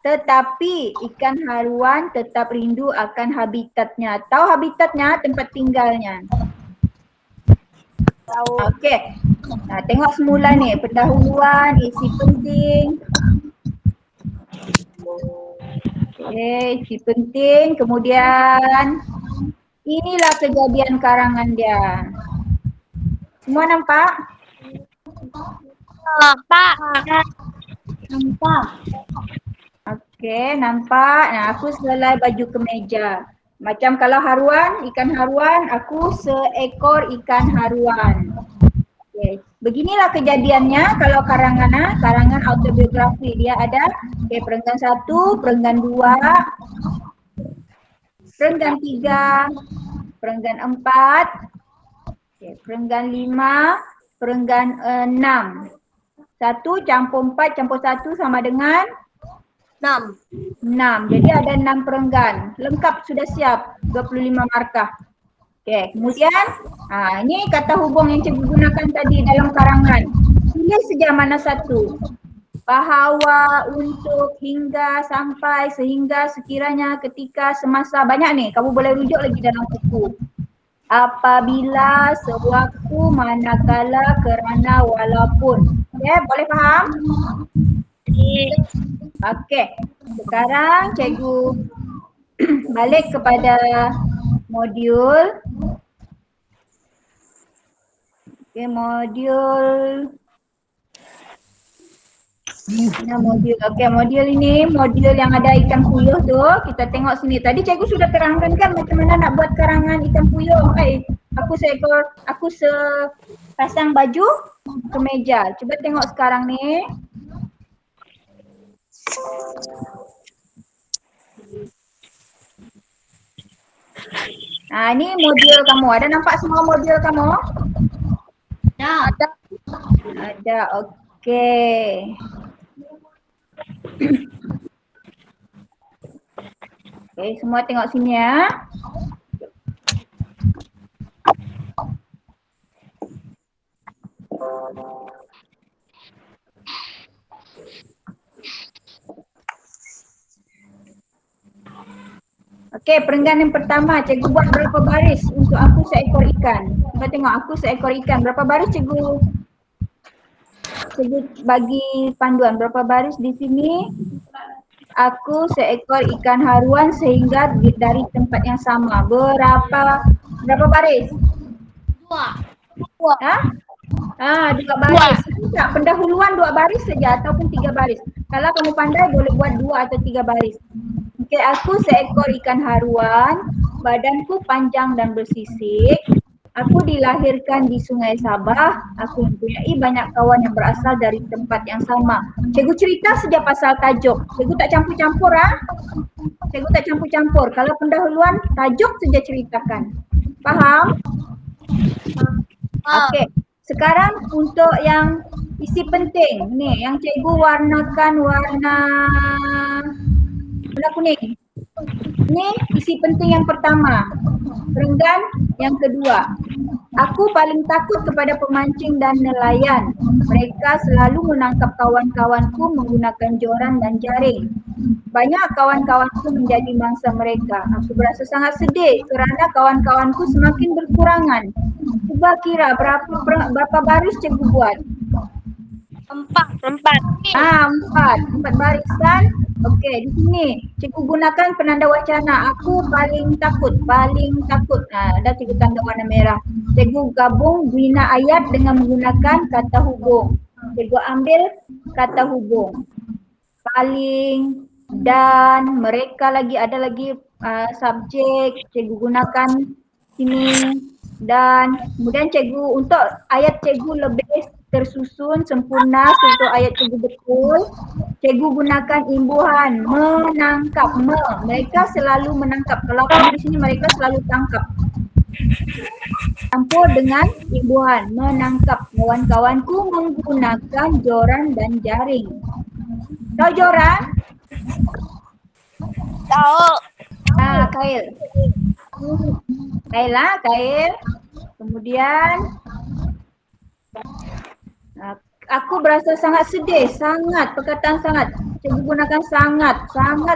tetapi ikan haruan tetap rindu akan habitatnya. Tahu habitatnya? Tempat tinggalnya. Tahu. Okey. Nah, tengok semula ni, pendahuluan, isi penting. Okey, isi penting. Kemudian inilah kejadian karangan dia. Semua nampak? Nampak. Nampak. Okey, nampak. Nah, aku selai baju kemeja. Macam kalau haruan, ikan haruan, aku seekor ikan haruan. Okey, beginilah kejadiannya kalau karangan autobiografi. Dia ada perenggan 1, perenggan 2, perenggan 3, perenggan 4, perenggan 5, perenggan 6. 1 campur 4 campur 1 sama dengan 6. 6. Jadi ada 6 perenggan. Lengkap, sudah siap. 25 markah. Okey, kemudian ini kata hubung yang cikgu gunakan tadi dalam karangan. Pilih saja mana satu. Bahawa, untuk, hingga, sampai, sehingga, sekiranya, ketika, semasa. Banyak ni, kamu boleh rujuk lagi dalam buku. Apabila, sewaktu, manakala, kerana, walaupun. Okey, boleh faham? Okey, sekarang cikgu balik kepada modul. Okey, modul. Okey, modul ini modul yang ada ikan puyuh tu. Kita tengok sini. Tadi cikgu sudah terangkan kan macam mana nak buat karangan ikan puyuh. Aku sepasang baju kemeja. Cuba tengok sekarang ni. Ini modul kamu. Ada nampak semua modul kamu? Ada. Okey. Okey, semua tengok sini ya. Okey, perenggan yang pertama, cikgu buat berapa baris untuk aku seekor ikan. Cuba tengok aku seekor ikan. Berapa baris cikgu bagi panduan. Berapa baris di sini? Aku seekor ikan haruan sehingga dari tempat yang sama. Berapa baris? 2. Ha? 2 baris. Tak, pendahuluan 2 baris saja ataupun 3 baris. Kalau kamu pandai boleh buat 2 atau 3 baris. Okey, aku seekor ikan haruan, badanku panjang dan bersisik. Aku dilahirkan di Sungai Sabah. Aku mempunyai banyak kawan yang berasal dari tempat yang sama. Cikgu cerita saja pasal tajuk. Cikgu tak campur-campur Cikgu tak campur-campur. Kalau pendahuluan, tajuk saja ceritakan. Faham? Okey. Sekarang untuk yang isi penting. Ni, yang cikgu warnakan warna kuning. Ini isi penting yang pertama. Perenggan yang kedua. Aku paling takut kepada pemancing dan nelayan. Mereka selalu menangkap kawan-kawanku menggunakan joran dan jaring. Banyak kawan-kawanku menjadi mangsa mereka. Aku berasa sangat sedih kerana kawan-kawanku semakin berkurangan. Cuba kira berapa baris cikgu buat? 4. 4 barisan. Okey, di sini cikgu gunakan penanda wacana. Aku paling takut. Ada cikgu tanda warna merah. Cikgu gabung bina ayat dengan menggunakan kata hubung. Cikgu ambil kata hubung. Paling, dan, mereka lagi, ada lagi subjek. Cikgu gunakan sini, dan kemudian cikgu untuk ayat cikgu lebih tersusun sempurna untuk ayat cikgu betul. Cikgu gunakan imbuhan menangkap. Mereka selalu menangkap. Kalau kamu di sini mereka selalu tangkap. Campur dengan imbuhan menangkap. Kawan-kawanku menggunakan joran dan jaring. Tahu joran? Tahu. Kail. Kail. Kemudian aku berasa sangat sedih, sangat, perkataan sangat. Cikgu gunakan sangat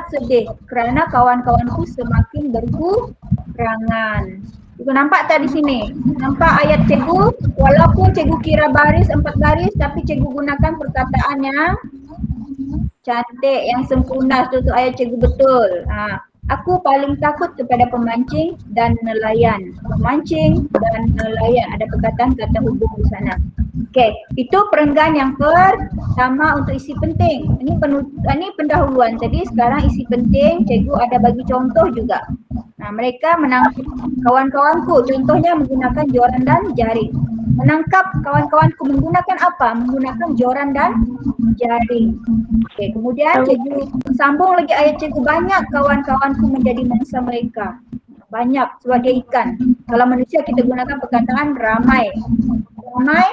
sedih kerana kawan-kawanku semakin berkurangan. Cikgu nampak tak di sini? Nampak ayat cikgu? Walaupun cikgu kira baris 4 baris tapi cikgu gunakan perkataan yang cantik, yang sempurna. Itu ayat cikgu betul. Aku paling takut kepada pemancing dan nelayan. Pemancing dan nelayan. Ada perkataan kata hubung di sana. Okey, itu perenggan yang pertama untuk isi penting. Ini pendahuluan tadi, sekarang isi penting. Cikgu ada bagi contoh juga. Mereka menangkap kawan-kawanku, contohnya menggunakan joran dan jaring. Menangkap kawan-kawanku menggunakan apa? Menggunakan joran dan jaring. Okey, kemudian cikgu sambung lagi ayat cikgu, banyak kawan-kawanku menjadi mangsa mereka. Banyak sebagai ikan. Kalau manusia kita gunakan perkataan ramai. Ramai,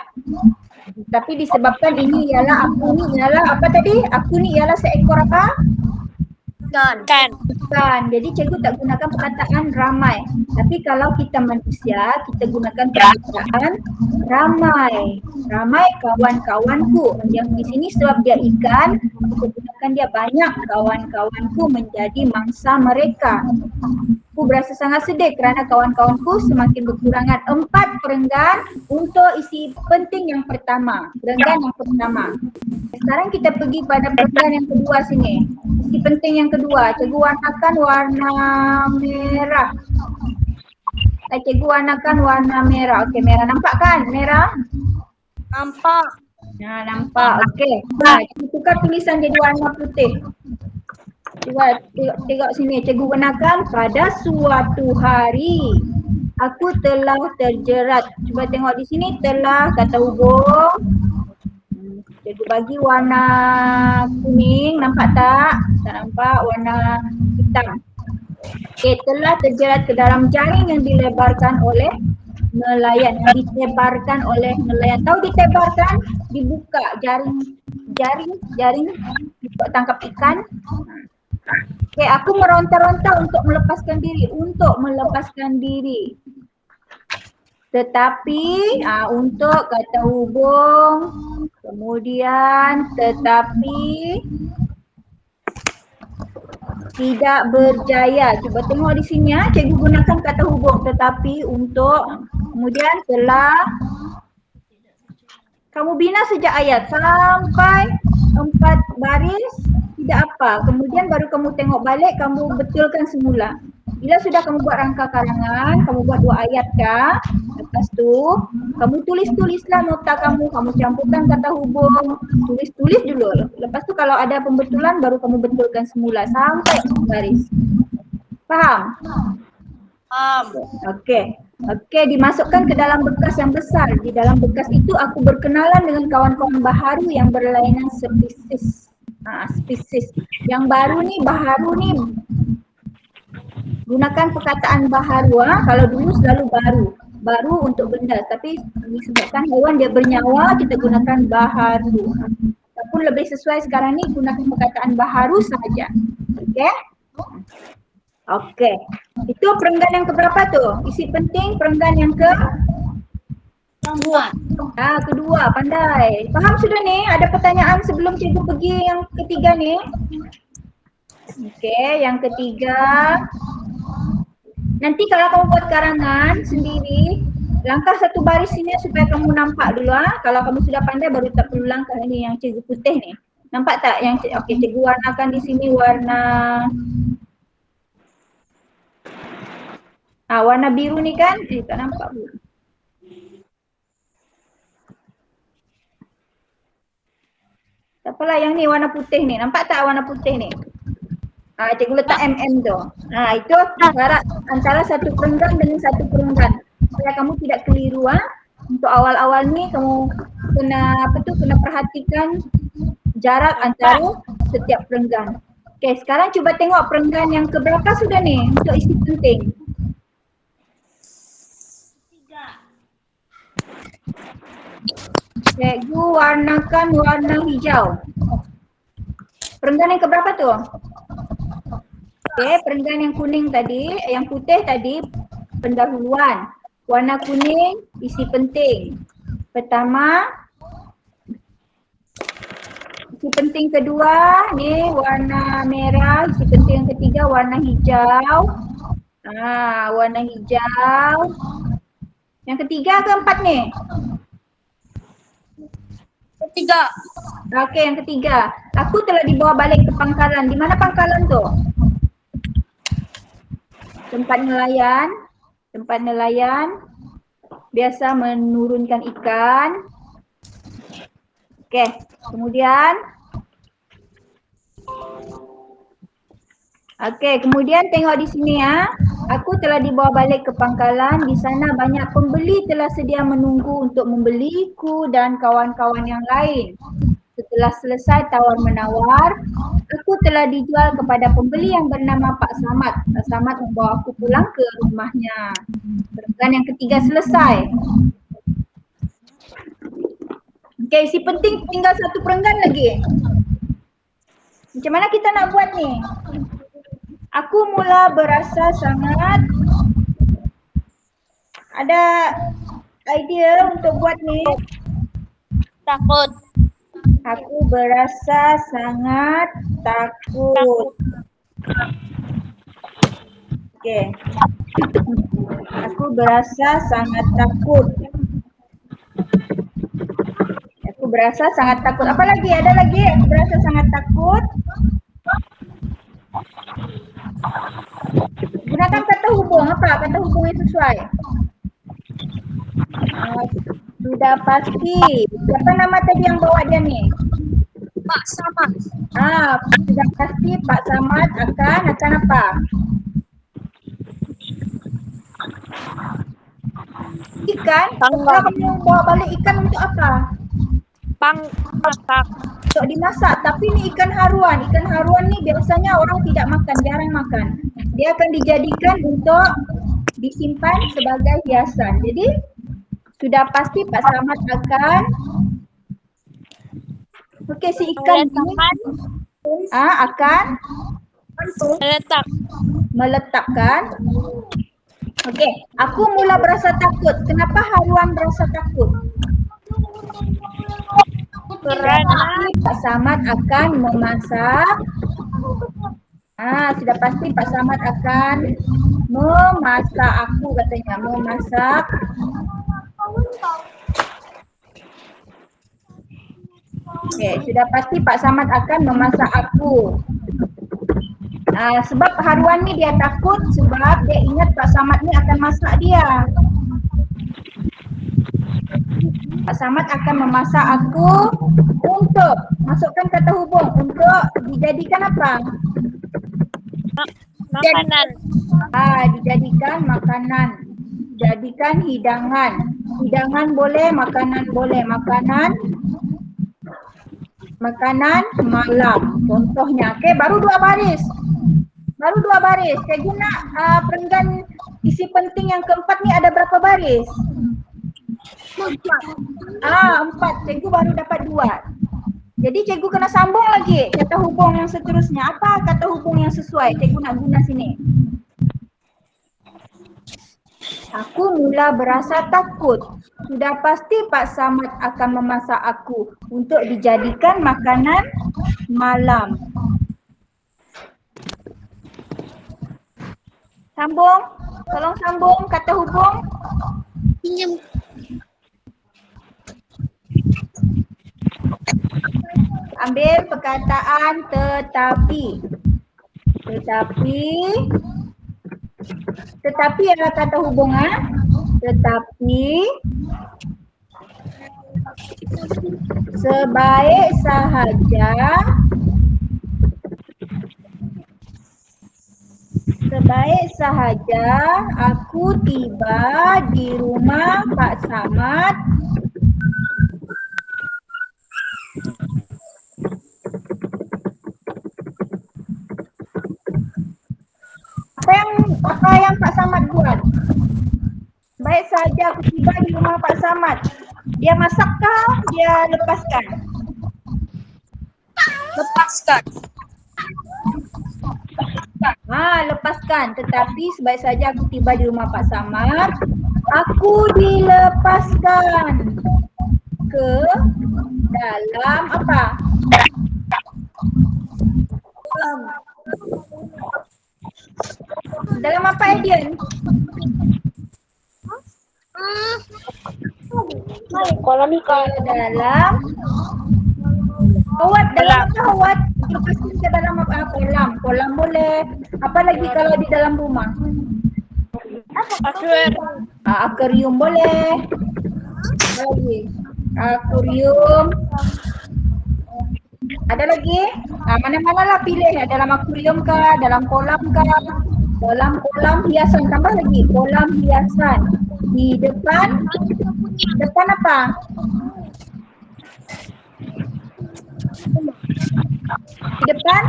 tapi disebabkan ini ialah aku ni ialah apa tadi? Aku ni ialah seekor apa? Ikan. Ikan. Jadi cikgu tak gunakan perkataan ramai. Tapi kalau kita manusia, kita gunakan perkataan ramai. Ramai kawan-kawanku. Yang di sini sebab dia ikan, kita gunakan dia banyak kawan-kawanku menjadi mangsa mereka. Aku berasa sangat sedih kerana kawan-kawanku semakin berkurangan. 4 perenggan untuk isi penting yang pertama. Perenggan yang pertama. Sekarang kita pergi pada perenggan yang kedua sini. Isi penting yang kedua. Cikgu warnakan warna merah. Cikgu warnakan warna merah. Okey, merah. Nampak kan merah? Nampak. Nampak. Okey. Cikgu tukar tulisan jadi warna putih. Cuba tengok sini, cikgu gunakan pada suatu hari aku telah terjerat. Cuba tengok di sini, telah kata hubung. Cikgu bagi warna kuning, nampak tak? Tak nampak, warna hitam. Okey, telah terjerat ke dalam jaring yang dilebarkan oleh nelayan, yang ditebarkan oleh nelayan. Tahu ditebarkan? Dibuka jaring tangkap ikan. Okey, aku meronta-ronta untuk melepaskan diri. Tetapi untuk kata hubung, kemudian tetapi tidak berjaya. Cuba tengok di sini cikgu gunakan kata hubung tetapi untuk, kemudian telah kamu bina sejak ayat sampai 4 baris tidak apa. Kemudian baru kamu tengok balik, kamu betulkan semula. Bila sudah kamu buat rangka karangan, kamu buat 2 ayat kah? Lepas tu, kamu tulis-tulislah nota kamu campurkan kata hubung, tulis dulu. Lepas tu kalau ada pembetulan, baru kamu betulkan semula sampai 4 baris. Faham? Okey, dimasukkan ke dalam bekas yang besar. Di dalam bekas itu aku berkenalan dengan kawan-kawan baharu yang berlainan spesies. Spesies. Yang baru ni, baharu ni gunakan perkataan baharu. Kalau dulu selalu baru. Baru untuk benda, tapi disebabkan hewan dia bernyawa, kita gunakan baharu. Ataupun lebih sesuai sekarang ni gunakan perkataan baharu sahaja. Okey. Itu perenggan yang keberapa tu? Isi penting perenggan yang kedua, pandai. Faham sudah ni? Ada pertanyaan sebelum cikgu pergi yang ketiga ni? Okey, yang ketiga. Nanti kalau kamu buat karangan sendiri, langkah 1 baris sini supaya kamu nampak dulu. Kalau kamu sudah pandai baru tak perlu langkah ni yang cikgu putih ni. Nampak tak? Yang okey, cikgu warnakan di sini warna warna biru ni kan? Tak nampak pun. Tak apalah, yang ni warna putih ni. Nampak tak warna putih ni? Cikgu letak MM tu. Itu syarat antara satu perenggan dengan satu perenggan. Supaya kamu tidak keliru. Untuk awal-awal ni kamu kena perhatikan jarak antara setiap perenggan. Okey, sekarang cuba tengok perenggan yang keberapa sudah ni untuk isi penting. Cikgu warnakan warna hijau. Perenggan yang keberapa tu? Okey, perenggan yang kuning tadi, yang putih tadi pendahuluan. Warna kuning, isi penting. Pertama, isi penting kedua, ni warna merah. Isi penting yang ketiga, warna hijau. Warna hijau. Yang ketiga keempat ni? Ketiga. Okey, yang ketiga. Aku telah dibawa balik ke pangkalan. Di mana pangkalan tu? Tempat nelayan. Tempat nelayan. Biasa menurunkan ikan. Okey, kemudian. Okey, kemudian tengok di sini ya. Aku telah dibawa balik ke pangkalan. Di sana banyak pembeli telah sedia menunggu untuk membeliku dan kawan-kawan yang lain. Setelah selesai tawar-menawar, aku telah dijual kepada pembeli yang bernama Pak Samad. Pak Samad membawa aku pulang ke rumahnya. Perenggan yang ketiga selesai. Okey, isi penting tinggal satu perenggan lagi. Macam mana kita nak buat ni? Aku mula berasa sangat ada idea untuk buat ni. Takut. Aku berasa sangat takut. Okey. Aku berasa sangat takut. Aku berasa sangat takut. Apa lagi? Ada lagi? Aku berasa sangat takut. Gunakan kata hubung. Apa kata hubung yang sesuai? Sudah pasti. Siapa nama tadi yang bawa dia ni? Pak Samad. Sudah pasti Pak Samad akan apa? Ikan? Kalau kamu bawa balik ikan untuk apa? Masak. Untuk dimasak. Tapi ni ikan haruan. Ikan haruan ni biasanya orang tidak makan, jarang makan. Dia akan dijadikan untuk disimpan sebagai hiasan. Jadi sudah pasti Pak Samad akan si ikan ini akan meletakkan. Okey, aku mula berasa takut. Kenapa haruan berasa takut? Kerana Pak Samad akan memasak. Sudah pasti Pak Samad akan memasak aku katanya. Memasak. Okey, sudah pasti Pak Samad akan memasak aku. Sebab haruan ni dia takut sebab dia ingat Pak Samad ni akan masak dia. Pak Samad akan memasak aku untuk, masukkan kata hubung, untuk dijadikan apa? makanan. Dijadikan makanan. Jadikan hidangan. Hidangan boleh, makanan boleh. Makanan malam. Contohnya. Okey, baru dua baris. Cikgu nak perenggan isi penting yang keempat ni ada berapa baris? 4. Cikgu baru dapat 2. Jadi cikgu kena sambung lagi kata hubung yang seterusnya. Apa kata hubung yang sesuai? Cikgu nak guna sini. Aku mula berasa takut. Sudah pasti Pak Samad akan memasak aku untuk dijadikan makanan malam. Sambung. Tolong sambung kata hubung. Pinjam. Ambil perkataan tetapi. Tetapi adalah kata hubung. Tetapi sebaik sahaja aku tiba di rumah Pak Samad. Apa yang Pak Samad buat? Baik saja aku tiba di rumah Pak Samad. Dia masakkah? Dia lepaskan? Lepaskan. Tetapi sebaik saja aku tiba di rumah Pak Samad. Aku dilepaskan ke dalam apa? Dalam apa, Edian? Kolam ikan. Ke dalam Hawat, dalam apa Hawat? Dilepaskan ke dalam apa? Kolam. Kolam boleh. Apa lagi kalau di dalam rumah? Akuarium boleh. Apa lagi? Akuarium. Ada lagi? Mana-mana lah pilih ya. Dalam akuarium kah? Dalam kolam kah? Dalam kolam hiasan. Tambah lagi. Kolam hiasan. Di depan. Depan apa? Di depan?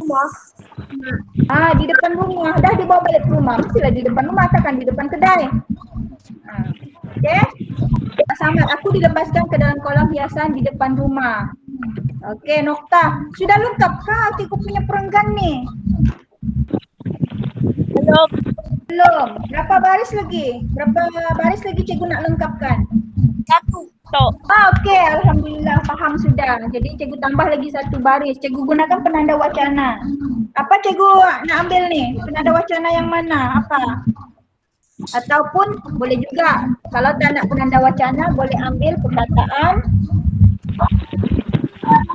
Rumah. Di depan rumah. Dah dibawa balik ke rumah. Mestilah di depan rumah, takkan di depan kedai. Okey. Sama, aku dilepaskan ke dalam kolam hiasan di depan rumah. Okey, Nokta. Sudah lengkap kah cikgu punya perenggan ni? Belum. Berapa baris lagi? Berapa baris lagi cikgu nak lengkapkan? 1. Okey, alhamdulillah faham sudah. Jadi cikgu tambah lagi 1 baris. Cikgu gunakan penanda wacana. Apa cikgu nak ambil ni? Penanda wacana yang mana? Apa? Ataupun boleh juga kalau tak nak penanda wacana boleh ambil perkataan.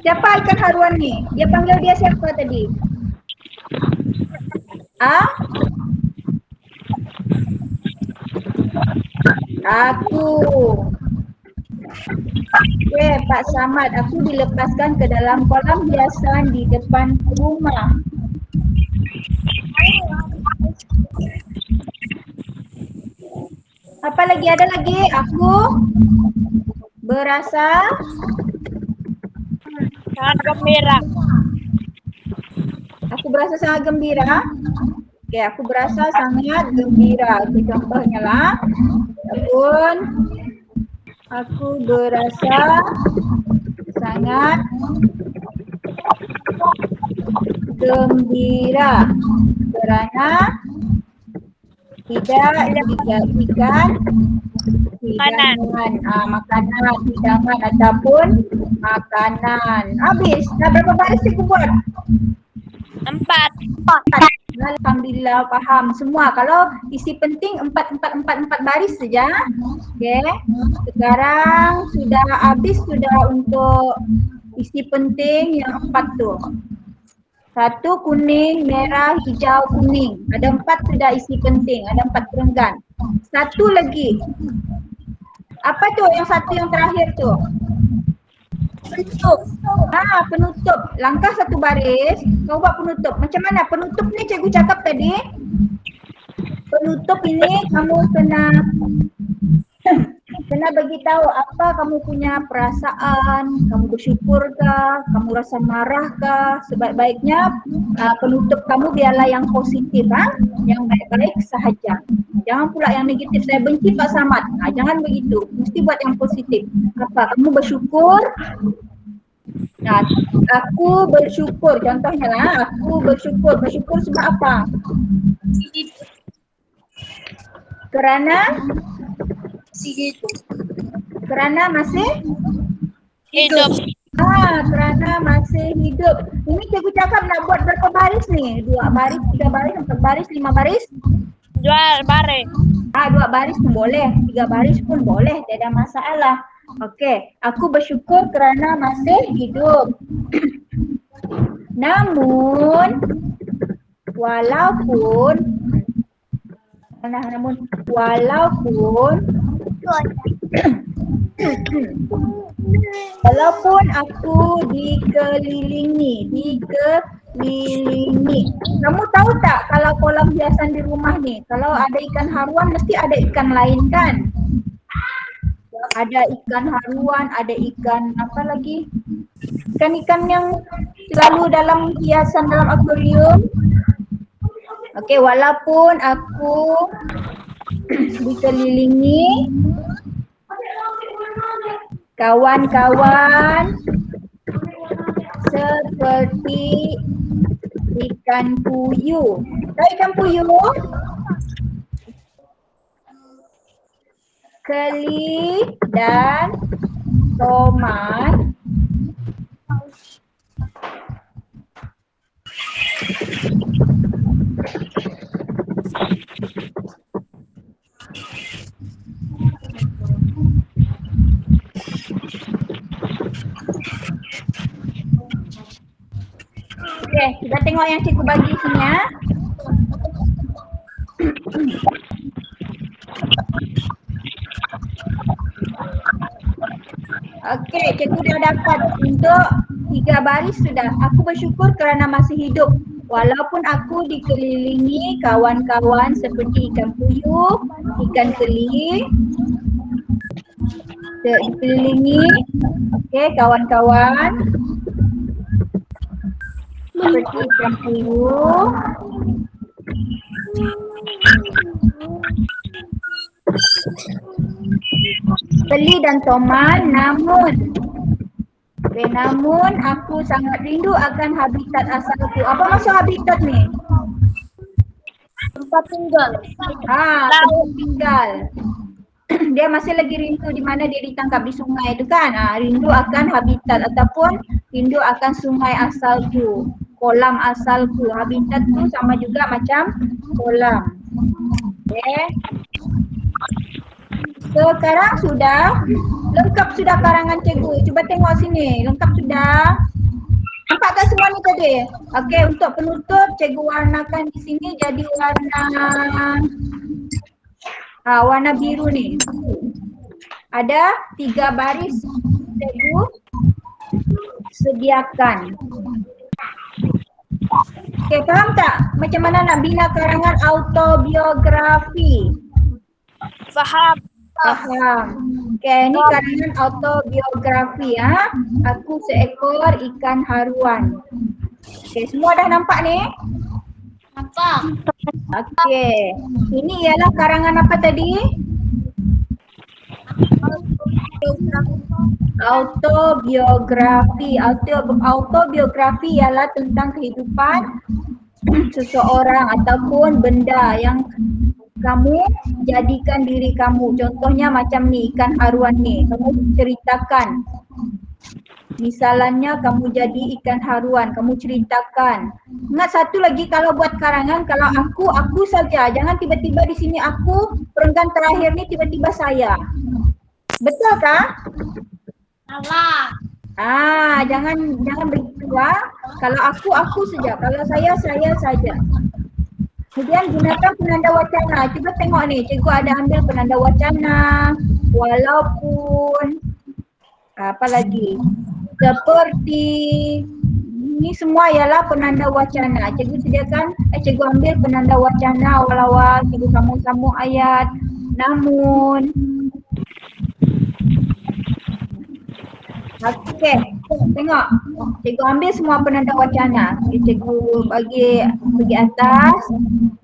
Siapa ikan haruan ni? Dia panggil dia siapa tadi? Aku. Okey, Pak Samad, aku dilepaskan ke dalam kolam hiasan di depan rumah. Apa lagi? Ada lagi? Aku berasa Sangat gembira. Aku berasa sangat gembira. Okey, aku berasa sangat gembira. Okey, contohnya lah. Ataupun aku berasa sangat gembira kerana tidak dijadikan hidangan, makanan, hidangan ataupun makanan. Habis. Dah berapa baris cikgu buat? 4. Alhamdulillah faham semua. Kalau isi penting 4 baris saja. Okey. Sekarang sudah habis sudah untuk isi penting yang 4 tu. 1 kuning, merah, hijau, kuning. Ada 4 sudah isi penting. Ada 4 perenggan. 1 lagi. Apa tu yang 1 yang terakhir tu? Penutup. Penutup. Langkah 1 baris, kau buat penutup. Macam mana? Penutup ni cikgu cakap tadi. Penutup ini kamu kena bagi tahu apa kamu punya perasaan, kamu bersyukurkah, kamu rasa marahkah. Sebaik-baiknya penutup kamu biarlah yang positif, yang baik-baik sahaja. Jangan pula yang negatif. Saya benci Pak Samad. Jangan begitu. Mesti buat yang positif. Apa? Kamu bersyukur. Aku bersyukur. Contohnya lah, aku bersyukur. Bersyukur sebab apa? Kerana masih Hidup. Kerana masih hidup. Ini cikgu cakap nak buat berapa baris ni? 2 baris, 3 baris, 4 baris, 5 baris? 2 baris. 2 baris pun boleh, 3 baris pun boleh, tidak ada masalah. Okey, aku bersyukur kerana masih hidup. Namun walaupun aku dikelilingi. Kamu tahu tak kalau kolam hiasan di rumah ni, kalau ada ikan haruan mesti ada ikan lain kan? Ada ikan haruan, ada ikan apa lagi? Ikan-ikan yang selalu dalam hiasan dalam akuarium. Okey, walaupun aku dikelilingi kawan-kawan seperti ikan puyuh. Tahu ikan puyuh? Keli dan tomat Okey, kita tengok yang cikgu bagi sini ya. Okey, cikgu dah dapat untuk 3 baris sudah. Aku bersyukur kerana masih hidup. Walaupun aku dikelilingi kawan-kawan seperti ikan puyuh, ikan keli, dikelilingi, okey kawan-kawan seperti ikan puyuh, keli dan tomat, namun aku sangat rindu akan habitat asalku. Apa maksud habitat ni? Tempat tinggal. Tempat tinggal. Dia masih lagi rindu di mana dia ditangkap di sungai tu kan. Rindu akan habitat ataupun rindu akan sungai asalku, kolam asalku. Habitat tu sama juga macam kolam. Okay. Sekarang sudah lengkap sudah karangan cikgu. Cuba tengok sini. Lengkap sudah. Nampak tak semua ni tadi? Okey, untuk penutup cikgu warnakan di sini jadi warna biru ni. Ada 3 baris cikgu sediakan. Okey, faham tak macam mana nak bina karangan autobiografi? Faham. Faham. Okey, ni karangan autobiografi ya. Aku seekor ikan haruan. Okey, semua dah nampak ni? Nampak? Okey. Ini ialah karangan apa tadi? Autobiografi. Autobiografi ialah tentang kehidupan seseorang ataupun benda yang kamu jadikan diri kamu. Contohnya macam ni, ikan haruan ni. Kamu ceritakan. Misalnya kamu jadi ikan haruan, kamu ceritakan. Ingat satu lagi kalau buat karangan, kalau aku saja. Jangan tiba-tiba di sini aku, perenggan terakhir ni tiba-tiba saya. Betul kah? Salah. Jangan begitu Kalau aku saja. Kalau saya saja. Kemudian gunakan penanda wacana. Cuba tengok ni, cikgu ada ambil penanda wacana, walaupun, apa lagi, seperti, ini semua ialah penanda wacana. Cikgu sediakan, cikgu ambil penanda wacana awal-awal, cikgu sambung-sambung ayat, namun. Okey, tengok. Cikgu ambil semua penanda wacana. Cikgu bagi atas.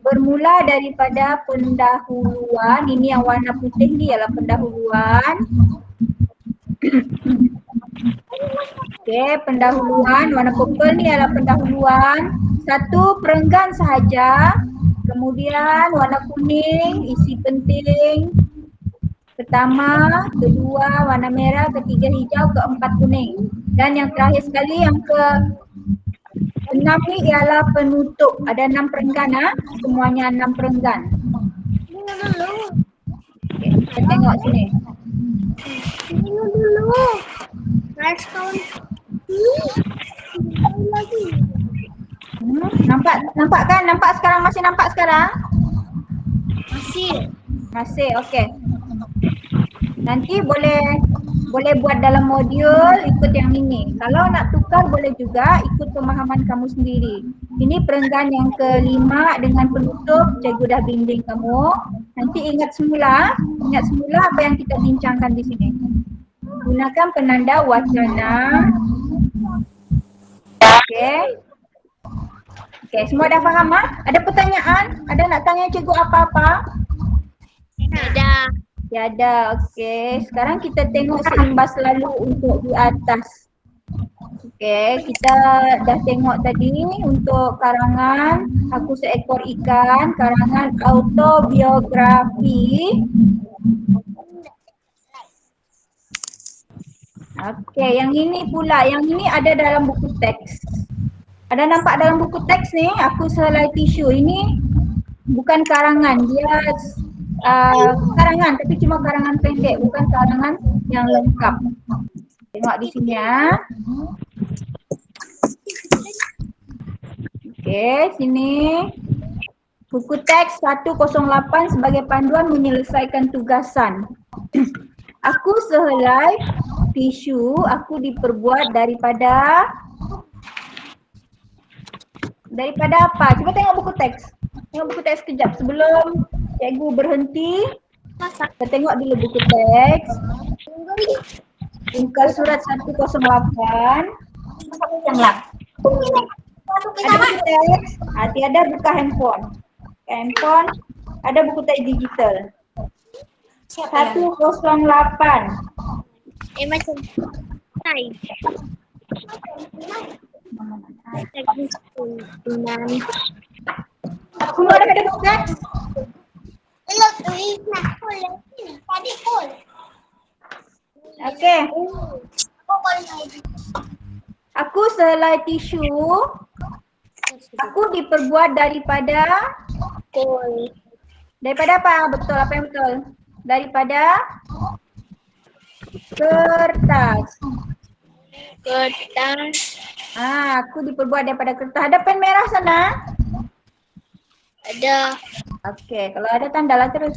Bermula daripada pendahuluan. Ini yang warna putih ni ialah pendahuluan. Okey, pendahuluan. Warna purple ni ialah pendahuluan. Satu perenggan sahaja. Kemudian warna kuning, isi penting. Pertama, kedua warna merah, ketiga hijau, keempat kuning. Dan yang terakhir sekali yang ke-6 ni ialah penutup. Ada 6 perenggan semuanya 6 perenggan. Okay, kita tengok sini. Tengok dulu. Next count. Lagi. Nampak kan? Nampak sekarang? Masih nampak sekarang? Masih, okey. Nanti boleh buat dalam modul ikut yang ini. Kalau nak tukar boleh juga ikut pemahaman kamu sendiri. Ini perenggan yang ke-5 dengan penutup, cikgu dah bimbing kamu. Nanti ingat semula apa yang kita bincangkan di sini. Gunakan penanda wacana. Okey. Okey, semua dah faham Ada pertanyaan? Ada nak tanya cikgu apa-apa? Ada. Tiada, okey. Sekarang kita tengok seimbas lalu untuk di atas. Okey, kita dah tengok tadi untuk karangan Aku Seekor Ikan, karangan autobiografi. Okey, yang ini pula. Yang ini ada dalam buku teks. Ada nampak dalam buku teks ni, aku selai tisu. Ini bukan karangan. Dia karangan tapi cuma karangan pendek. Bukan karangan yang lengkap. Tengok di sini ya. Okey, sini. Buku teks 108 sebagai panduan menyelesaikan tugasan. Aku sehelai tisu, aku diperbuat daripada apa? Cuba tengok buku teks. Tengok buku teks sekejap sebelum cikgu berhenti. Kita tengok dulu buku teks. Muka surat 108. Ada buku teks, tiada buka handphone. Handphone, ada buku teks digital. 108. Macam Hai. Semua ada pada buku teks? Okey. Aku sehelai tisu. Aku diperbuat daripada apa? Betul, apa yang betul? Daripada kertas. Kertas. Aku diperbuat daripada kertas. Ada pen merah sana? Ada. Okey, kalau ada tandalah terus.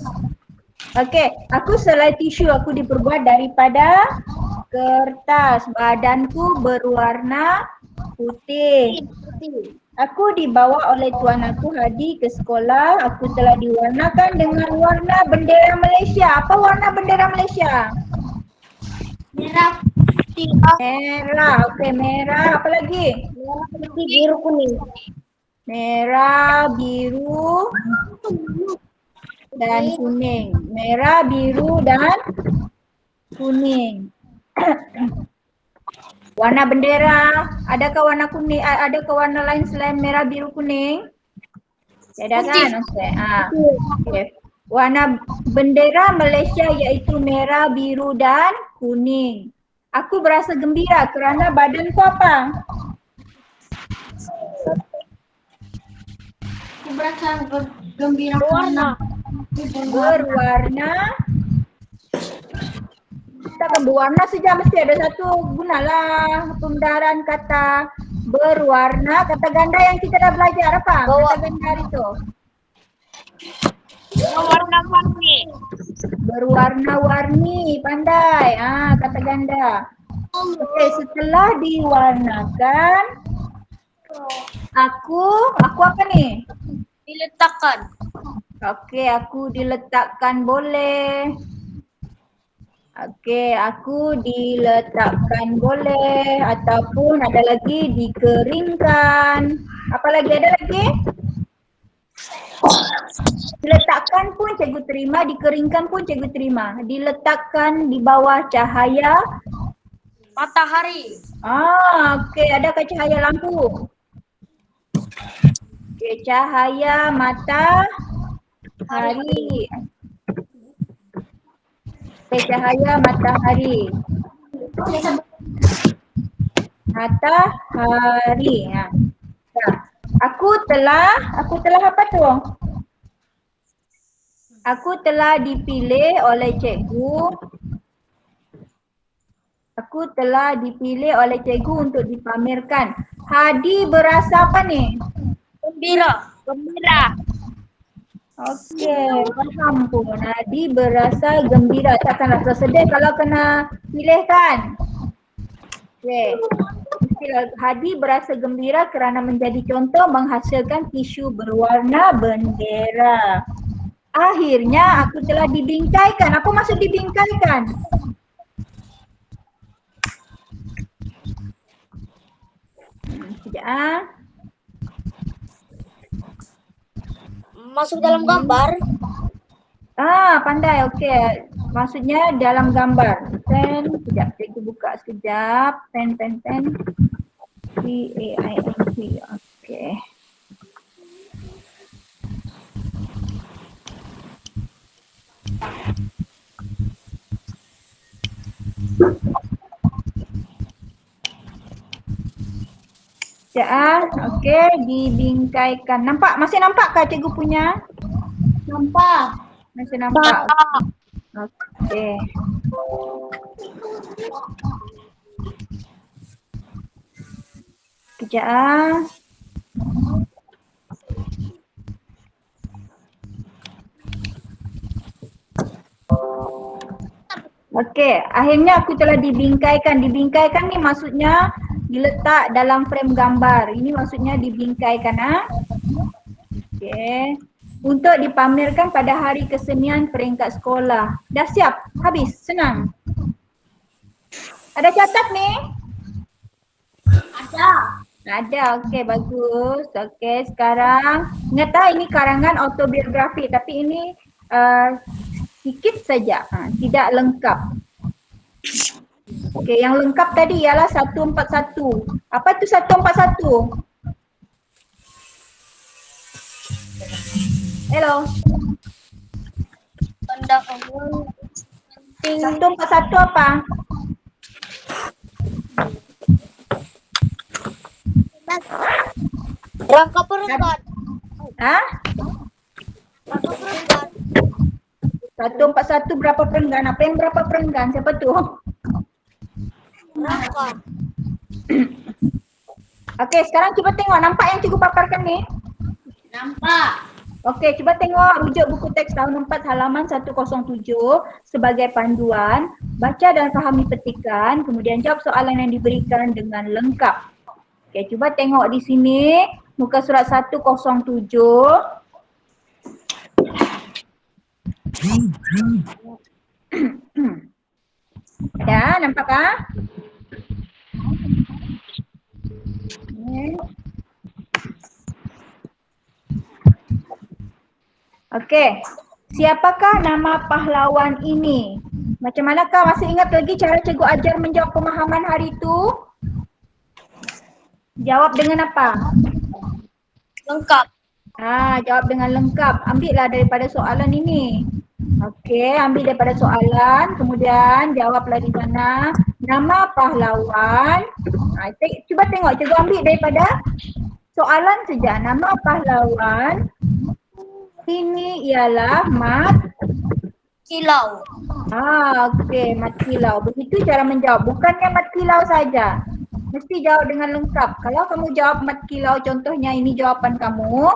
Okey, aku selai tisu, aku diperbuat daripada kertas. Badanku berwarna putih. Aku dibawa oleh tuan aku Hadi ke sekolah. Aku telah diwarnakan dengan warna bendera Malaysia. Apa warna bendera Malaysia? Merah. Merah. Okey, merah. Apa lagi? Merah, putih, biru, kuning. Merah, biru dan kuning. Merah, biru dan kuning. Warna bendera, adakah warna kuning, adakah warna lain selain merah, biru, kuning? Ada kan? Okey. Okay. Warna bendera Malaysia iaitu merah, biru dan kuning. Aku berasa gembira kerana badanku apa? Aku berasa gembira Warna. Berwarna. Takkan berwarna saja, mesti ada satu gunalah pembedaran kata berwarna. Kata ganda yang kita dah belajar apa? Kata ganda itu. Warna-warni. Berwarna-warni, pandai. Kata ganda. Okey, setelah diwarnakan, aku apa ni? Diletakkan. Okey, aku diletakkan boleh. Okey, aku diletakkan boleh ataupun ada lagi dikeringkan. Apa lagi, ada lagi? Diletakkan pun cikgu terima, dikeringkan pun cikgu terima. Diletakkan di bawah cahaya matahari. okey, adakah cahaya lampu? Okey, cahaya matahari. Okey, cahaya matahari. Matahari. Aku telah apa tu? Aku telah dipilih oleh cikgu. Aku telah dipilih oleh cikgu untuk dipamerkan. Hadi berasa apa ni? Gembira. Okey, faham pun. Hadi berasa gembira. Takkan rasa sedih kalau kena pilih kan? Okey. Hadi berasa gembira kerana menjadi contoh menghasilkan tisu berwarna bendera. Akhirnya aku telah dibingkaikan. Apa maksud dibingkaikan? Sekejap. Masuk dalam gambar. Pandai. Okey. Maksudnya dalam gambar. Pen, sekejap. Cikgu buka sekejap. Pen. P-A-I-N-T. Okey. Sekejap. Okey, dibingkaikan. Nampak? Masih nampak kah cikgu punya? Nampak. Masih nampak. Okey. Sekejap. Okey, akhirnya aku telah dibingkaikan. Dibingkaikan ni maksudnya diletak dalam frame gambar. Ini maksudnya dibingkaikan. Okey. Untuk dipamerkan pada hari kesenian peringkat sekolah. Dah siap? Habis? Senang? Ada catat ni? Ada. Ada, okey bagus. Okey, sekarang ingat tak ini karangan autobiografi tapi ini sikit saja, tidak lengkap. Okey, yang lengkap tadi ialah 141. Apa tu 141? Hello. Tanda umum. 141 apa? Rangka perenggan. Ha? Rangka perenggan. 141 berapa perenggan? Apa yang berapa perenggan? Siapa tu? Rangka. Okey, sekarang cuba tengok. Nampak yang cikgu paparkan ni? Nampak. Okey, cuba tengok rujuk buku teks tahun 4 halaman 107 sebagai panduan. Baca dan fahami petikan, kemudian jawab soalan yang diberikan dengan lengkap. Okey, cuba tengok di sini muka surat 107. Ada, nampak kah? Okey, siapakah nama pahlawan ini? Macam manakah? Masih ingat lagi cara cikgu ajar menjawab pemahaman hari itu? Jawab dengan apa? Lengkap. Jawab dengan lengkap. Ambillah daripada soalan ini. Okey, ambil daripada soalan, kemudian jawablah di sana. Nama pahlawan. Cuba tengok, cikgu ambil daripada soalan saja. Nama pahlawan ini ialah Mat Kilau. Okey, Mat Kilau. Begitu cara menjawab. Bukannya Mat Kilau saja. Mesti jawab dengan lengkap. Kalau kamu jawab Mat Kilau, contohnya ini jawapan kamu,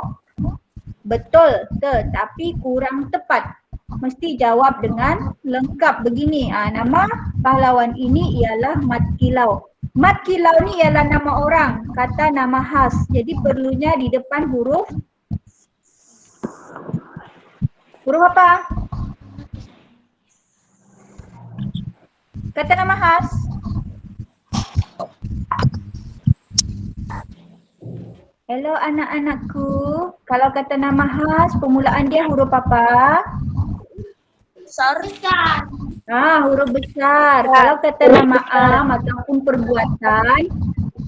betul, tetapi kurang tepat. Mesti jawab dengan lengkap begini. Nama pahlawan ini ialah Mat Kilau. Mat Kilau ni ialah nama orang, kata nama khas. Jadi perlunya di depan huruf apa? Kata nama khas. Hello anak-anakku. Kalau kata nama khas, permulaan dia huruf apa? Besar. Huruf besar. Kalau kata nama am ataupun perbuatan,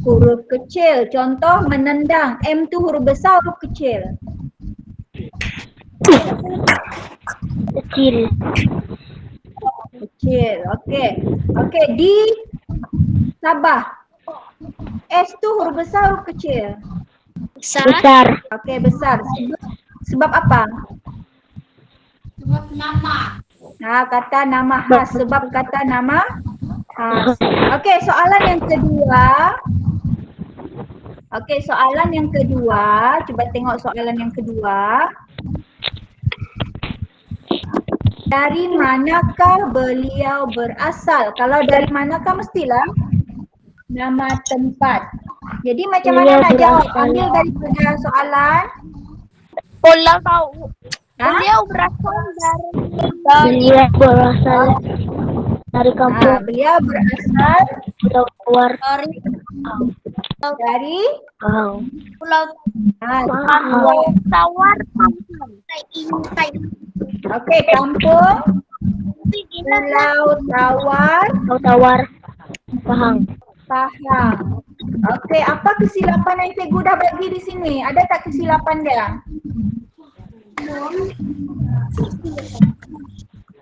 huruf kecil. Contoh menendang. M tu huruf besar, huruf kecil. Kecil. Okey, di Sabah. S tu huruf besar, huruf kecil. Besar. Okey, besar. Sebab apa? Sebab nama. Kata nama khas. Sebab kata nama khas. Okey, soalan yang kedua. Cuba tengok soalan yang kedua. Dari manakah beliau berasal? Kalau dari manakah mestilah nama tempat. Jadi macam mana nak jawab? Ambil daripada soalan. Pulau tahu. Beliau berasal dari kampung. Beliau berasal Tawar. dari Pulau Tawar. Okey, kampung Pulau Tawar. Pahang. Okey, apa kesilapan yang cikgu dah bagi di sini? Ada tak kesilapan dia?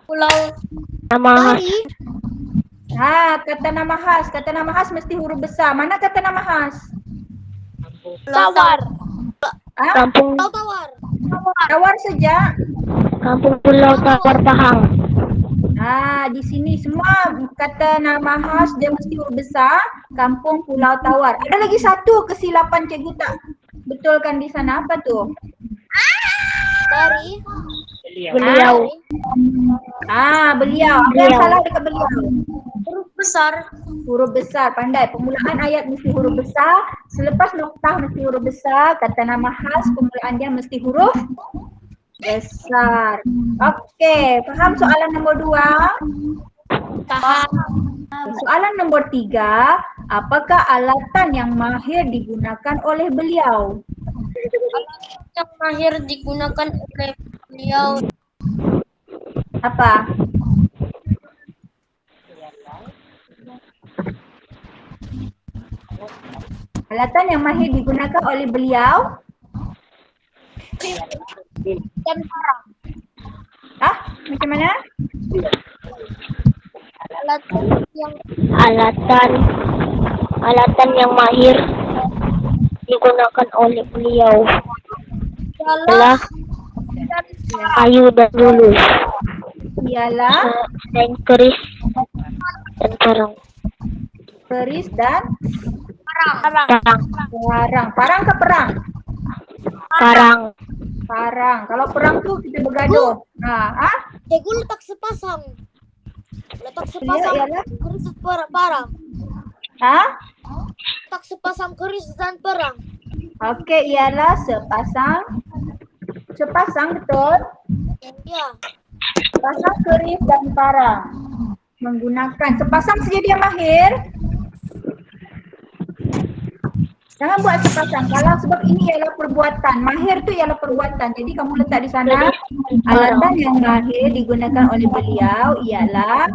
Pulau nama Kata nama khas. Kata nama khas mesti huruf besar. Mana kata nama khas? Tawar. Ah, Kampung Pulau Tawar. Tawar saja. Kampung Pulau Tawar Pahang. Di sini semua kata nama khas dia mesti huruf besar. Kampung Pulau Tawar. Ada lagi satu kesilapan cikgu tak betulkan di sana. Apa tu? Dari. Beliau. Beliau. Apa yang Beliau. salah dekat beliau? Huruf besar. Huruf besar, pandai. Permulaan ayat mesti huruf besar. Selepas noktah mesti huruf besar. Kata nama khas permulaan dia mesti huruf besar. Okey, faham soalan nombor 2? Paham. Soalan nombor 3, apakah alatan yang mahir digunakan oleh beliau? Yang mahir digunakan oleh beliau. Apa? Alatan yang mahir digunakan oleh beliau? Dan parang. Macam mana? Alatan yang mahir digunakan oleh beliau adalah kayu dan bulu, Ialah selain keris dan parang. keris dan Parang. parang. Parang ke perang? Parang. Parang. Kalau perang tu kita bergaduh. Cikgu letak sepasang. Letak Beliau sepasang ialah keris dan parang. Letak sepasang keris dan parang. Okey, ialah sepasang betul? Ya. Sepasang keris dan parang. Menggunakan sepasang saja dia mahir. Jangan buat sepasang. Kalau sebab ini ialah perbuatan. Mahir tu ialah perbuatan. Jadi kamu letak di sana alatan yang mahir digunakan oleh beliau ialah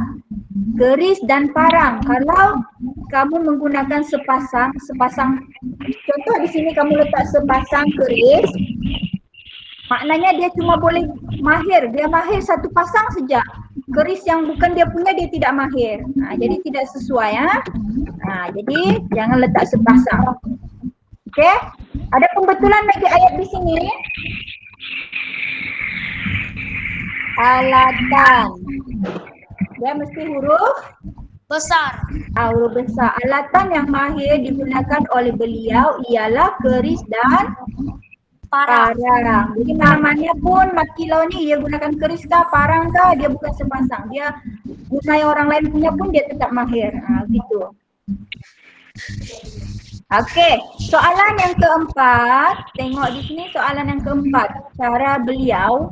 keris dan parang. Kalau kamu menggunakan sepasang, contoh di sini kamu letak sepasang keris, maknanya dia cuma boleh mahir. Dia mahir satu pasang saja. Keris yang bukan dia punya dia tidak mahir. Jadi tidak sesuai. Jadi jangan letak sepasang. Okey? Ada pembetulan lagi ayat di sini. Alatan. Dia mesti huruf Besar. huruf besar. Alatan yang mahir digunakan oleh beliau ialah keris dan Parang. parang. Jadi mana-mana pun makilau ni dia gunakan keris kah, parang kah, dia bukan sepasang. Dia gunai orang lain punya pun dia tetap mahir. Gitu. Okey, soalan yang keempat. Tengok di sini soalan yang keempat. Cara beliau.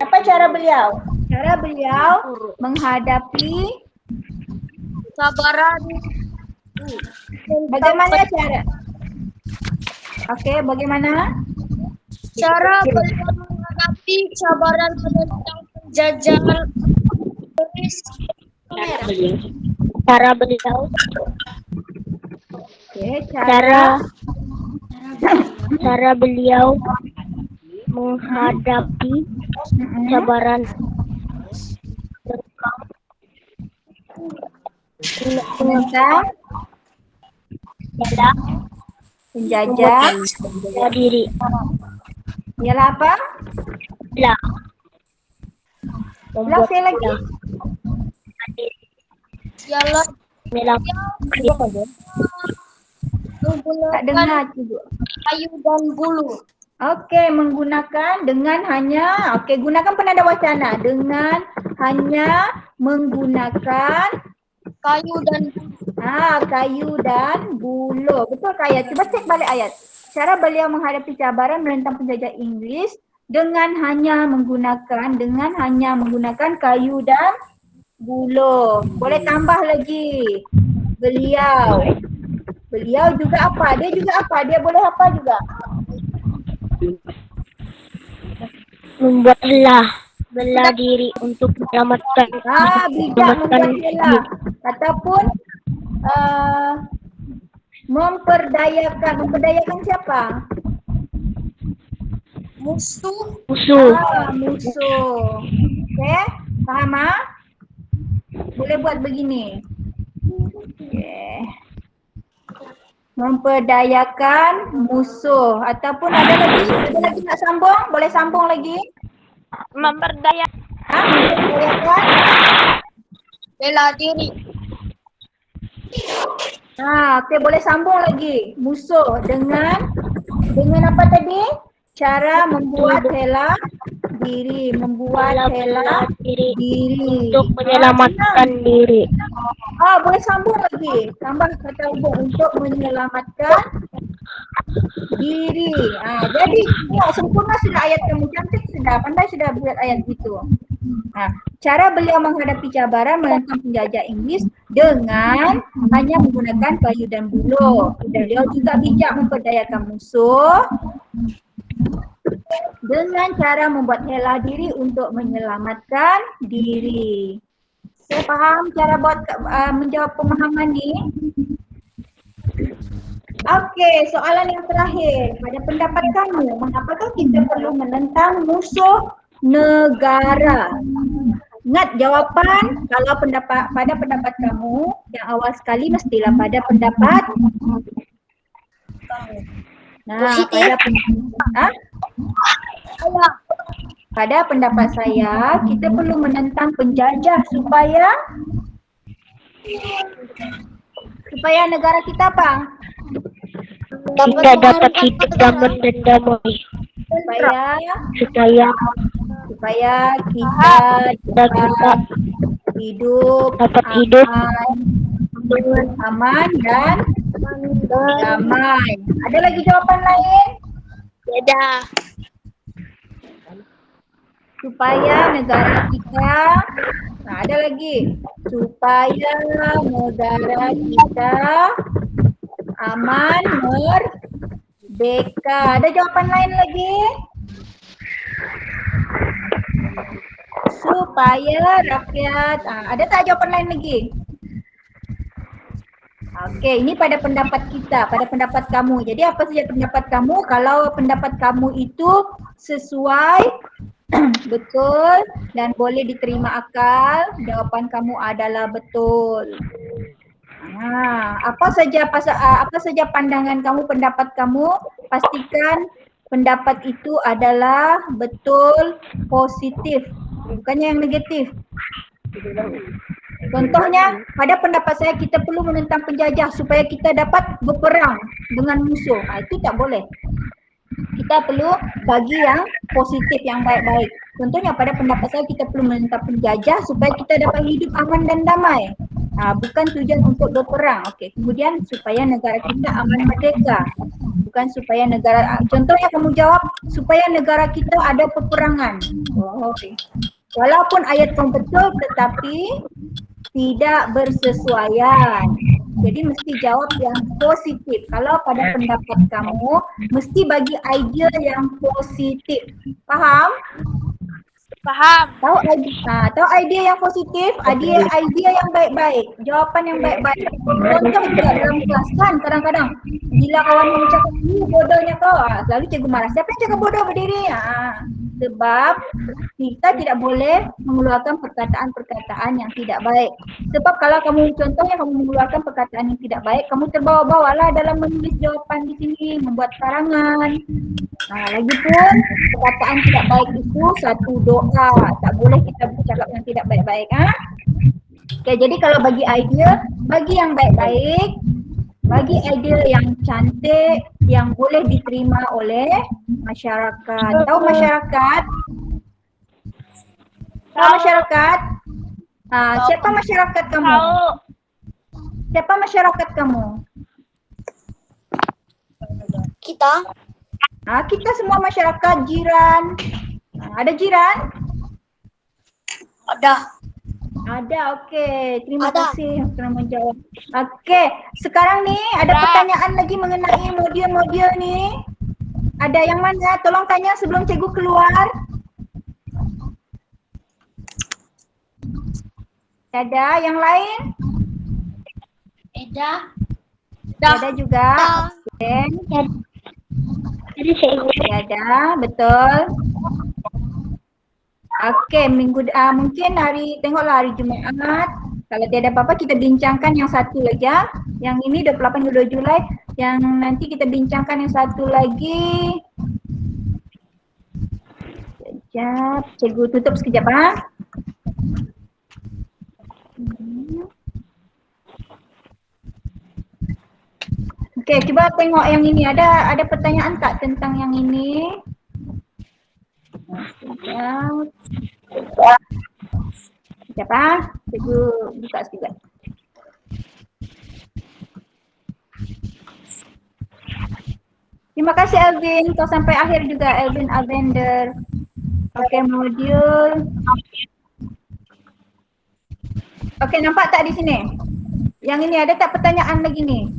Apa cara beliau? Cara beliau menghadapi Sabaran. bagaimana cara? Okey, bagaimana? Cara beliau menghadapi cabaran menentang penjajahan Inggris. Cara beliau. Okey, Cara beliau menghadapi cabaran tentang ialah penjajah membela diri. ialah apa? Lah. Ulang sekali lagi. Ialah Membela Tak dengar cikgu. kayu dan bulu. Okey, menggunakan dengan hanya, gunakan penanda wacana. Dengan hanya menggunakan Kayu dan kayu dan buluh. Betul ke ayat? Cuba cek balik ayat. Cara beliau menghadapi cabaran menentang penjajah Inggeris dengan hanya menggunakan kayu dan buluh. Boleh tambah lagi. Beliau juga apa? Dia juga apa? Dia boleh apa juga? membuat bela diri untuk menyelamatkan Bijak membuat bela. Ataupun memperdayakan. Memperdayakan siapa? musuh. musuh. Musuh. Okey, faham ah? Boleh buat begini. Okay. Memperdayakan musuh ataupun ada lagi nak sambung? Boleh sambung lagi? Memperdayakan. Memperdayakan. Bela diri. Okey, boleh sambung lagi. Musuh dengan apa tadi? Cara membuat hela diri, membuat hela diri. Untuk menyelamatkan diri. Boleh sambung lagi. Tambah kata hubung untuk menyelamatkan diri. Jadi tengok sempurna sudah ayat kamu, cantik sudah, pandai sudah buat ayat gitu. Cara beliau menghadapi cabaran menentang penjajah Inggris dengan hanya menggunakan kayu dan buluh. Beliau juga bijak memperdayakan musuh dengan cara membuat hela diri untuk menyelamatkan diri. Saya faham cara buat menjawab pemahaman ni? Okey, soalan yang terakhir. Pada pendapat kamu, mengapakah kita perlu menentang musuh negara? Ingat jawapan kalau pada pendapat kamu yang awal sekali mestilah pada pendapat pada pendapat saya kita perlu menentang penjajah supaya negara kita apa? Kita dapat hidup aman dan damai. Supaya kita hidup aman dan damai. Ada lagi jawapan lain? Ada. Supaya negara kita, ada lagi. Supaya negara kita aman, merdeka. Ada jawapan lain lagi? Supaya rakyat, ada tak jawapan lain lagi? Okey, ini pada pendapat kita, pada pendapat kamu. Jadi apa saja pendapat kamu? Kalau pendapat kamu itu sesuai, betul dan boleh diterima akal, jawapan kamu adalah betul. Apa saja pandangan kamu, pendapat kamu, pastikan pendapat itu adalah betul, positif, bukannya yang negatif. Contohnya, pada pendapat saya kita perlu menentang penjajah supaya kita dapat berperang dengan musuh. Itu tak boleh. Kita perlu bagi yang positif, yang baik-baik. Contohnya pada pendapat saya kita perlu menentang penjajah supaya kita dapat hidup aman dan damai. Bukan tujuan untuk berperang. Okey. Kemudian supaya negara kita aman merdeka. Bukan supaya negara, contohnya kamu jawab supaya negara kita ada peperangan. Okey. Walaupun ayat kamu betul tetapi tidak bersesuaian. Jadi mesti jawab yang positif. Kalau pada pendapat kamu, mesti bagi idea yang positif. Faham? Paham. Tahu idea yang positif, idea yang baik-baik, jawapan yang baik-baik. Contoh juga dalam kelas kan kadang-kadang bila kawan yang cakap ni bodohnya kau, selalu cikgu marah. Siapa yang cakap bodoh berdiri? Sebab kita tidak boleh mengeluarkan perkataan-perkataan yang tidak baik. Sebab kalau kamu contohnya kamu mengeluarkan perkataan yang tidak baik, kamu terbawa-bawalah dalam menulis jawapan di sini, membuat karangan. Lagipun perkataan tidak baik itu satu doa. Tak boleh kita bercakap yang tidak baik-baik. Okay, jadi kalau bagi idea, bagi yang baik-baik, bagi idea yang cantik, yang boleh diterima oleh masyarakat. Tahu masyarakat? Tahu masyarakat? Siapa masyarakat kamu? Tahu. Siapa masyarakat kamu? Kita. Kita semua masyarakat, jiran. Ada jiran? Ada, okey. Terima kasih kerana menjawab. Okey, sekarang ni ada pertanyaan lagi mengenai modul-modul ni. Ada yang mana? Tolong tanya sebelum cikgu keluar. Ada yang lain? Ada juga. Okay. Jadi cikgu. Ada, betul. Okey, mungkin tengoklah hari Jumaat. Kalau tiada apa-apa kita bincangkan yang satu lagi ya. Yang ini 28-22 Julai. Yang nanti kita bincangkan yang satu lagi. Sekejap. Cikgu tutup sekejap ah. Okey, cuba tengok yang ini. Ada pertanyaan tak tentang yang ini? Sekejap. Sekejap ah. Cikgu buka sekejap. Terima kasih Elvin. Kau sampai akhir juga Elvin Alvender. Okey, modul. Okey, nampak tak di sini? Yang ini ada tak pertanyaan lagi ni?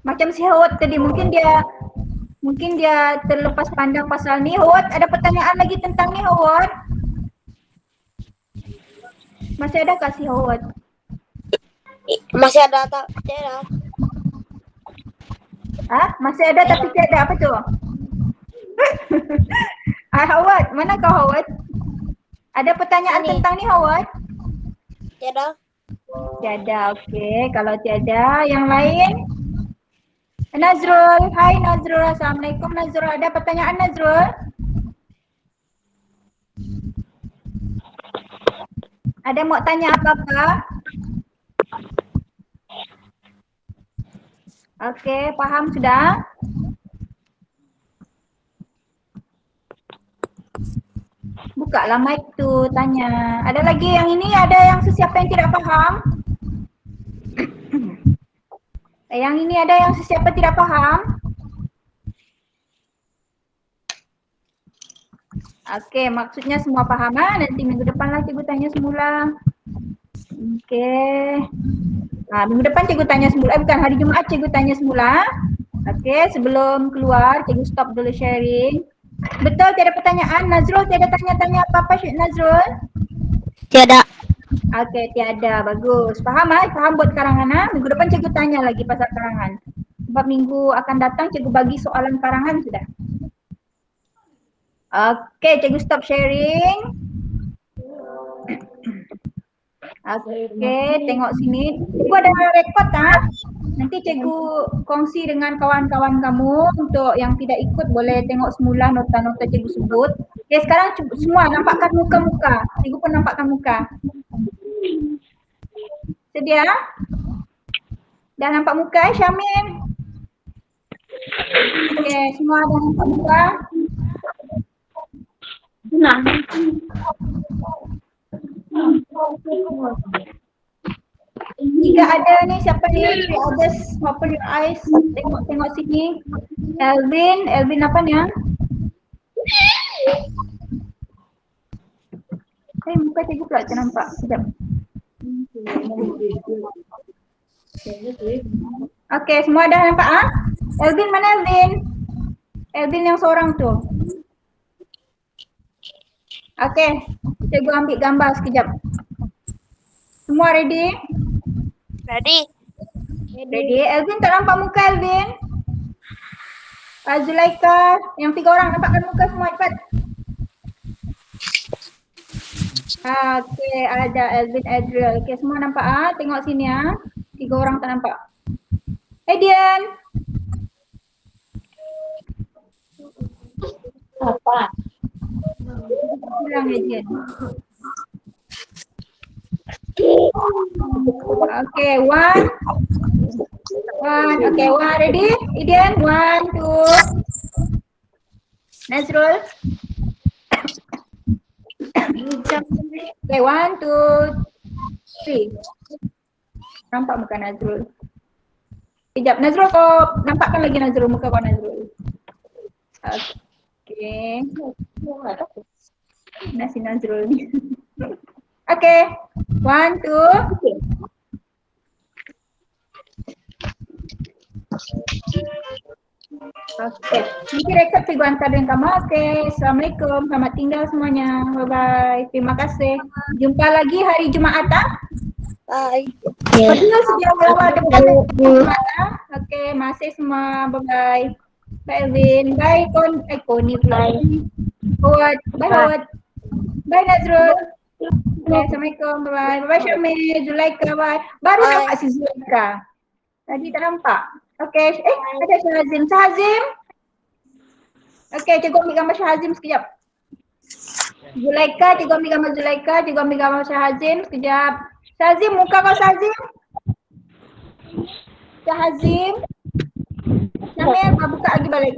Macam si Howard tadi, mungkin dia terlepas pandang pasal ni. Howard, ada pertanyaan lagi tentang ni Howard? Masih ada kah si Howard? Masih ada tak? Tiada. Masih ada tapi tiada, apa tu? Howard, mana kau Howard? Ada pertanyaan Sini. tentang ni Howard? Tiada. Tiada, okey. Kalau tiada, yang lain? Nazrul, hai Nazrul. Assalamualaikum Nazrul. Ada pertanyaan Nazrul? Ada mau tanya apa-apa? Okey, faham sudah? Buka lah mic tu, tanya. Ada lagi yang ini, ada yang sesiapa yang tidak faham? Yang ini ada yang sesiapa tidak faham? Okey, maksudnya semua faham ah. Nanti minggu depan lah cikgu tanya semula. Okey. Minggu depan cikgu tanya semula. Bukan, hari Jumaat cikgu tanya semula. Okey, sebelum keluar cikgu stop dulu sharing. Betul tiada pertanyaan? Nazrul tiada tanya-tanya apa-apa Nazrul? Tiada. Okey, tiada. Bagus. Faham ah? Faham buat karangan ah? Minggu depan cikgu tanya lagi pasal karangan. Sebab minggu akan datang cikgu bagi soalan karangan sudah. Okey, cikgu stop sharing. Okey, tengok sini. Cikgu ada rekod ah? Nanti cikgu kongsi dengan kawan-kawan kamu. Untuk yang tidak ikut boleh tengok semula nota-nota cikgu sebut. Okey, sekarang semua nampakkan muka-muka. Cikgu pun nampakkan muka. Sedia? Dah nampak muka Syamil? Okey, semua dah nampak muka? Jika ada ni, siapa ni? Three others, open your eyes. Tengok sini. Elvin apa ni ah? Muka cikgu pula tak nampak. Sekejap. Okey, semua dah nampak ah? Elvin mana Elvin? Elvin yang seorang tu. Okey, cikgu ambil gambar sekejap. Semua ready? Ready? Ready. Elvin tak nampak muka Elvin? Zulaika, yang 3 orang nampakkan muka semua cepat. Okey, ada Elvin Adriel. Okey, semua nampak ah? Tengok sini ah. 3 orang tak nampak. Dian. Apa? Hilang Dian. Okay, one. Okay, one. Ready? Idian, 1, 2. Nazrul. Okay, 1, 2, 3. Nampak muka Nazrul? Sekejap, Nazrul kau nampakkan lagi Nazrul, muka kau Nazrul. Okay. Nasi Nazrul ni. Okay, 1, 2. Okay, nanti rekod cikgu hantar dengan kamu. Okay, Assalamualaikum, selamat tinggal semuanya. Bye-bye, terima kasih. Jumpa lagi hari Jumaat ah? Bye. Betul sedia awal depan Jumaat ah? Okay, masih semua. Bye-bye. Bye Elvin, bye Connie pula. Howard, bye Howard. Bye Nazrul. Okay, Assalamualaikum. Bye-bye. Bye-bye Syamil, Zulaika, bye. Baru Bye. nampak si Zulaika. Tadi tak nampak. Okay, ada Syahazim. Syahazim. Okay, cikgu ambil gambar Syahazim sekejap. Zulaika, cikgu ambil gambar Zulaika, cikgu ambil gambar Syahazim sekejap. Syahazim, muka kau Syahazim. Syahazim. Syamil, buka lagi balik.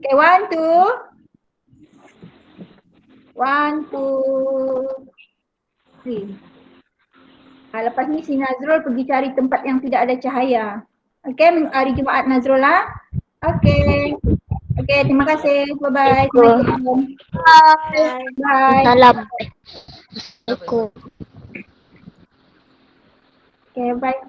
Okay, 1, 2. 1, 2, 3. Lepas ni si Nazrul pergi cari tempat yang tidak ada cahaya. Okay, hari Jumaat Nazrul lah. Okay. Okay, terima kasih. Bye-bye. Assalamualaikum. Bye. Salam. Assalamualaikum. Okay, bye.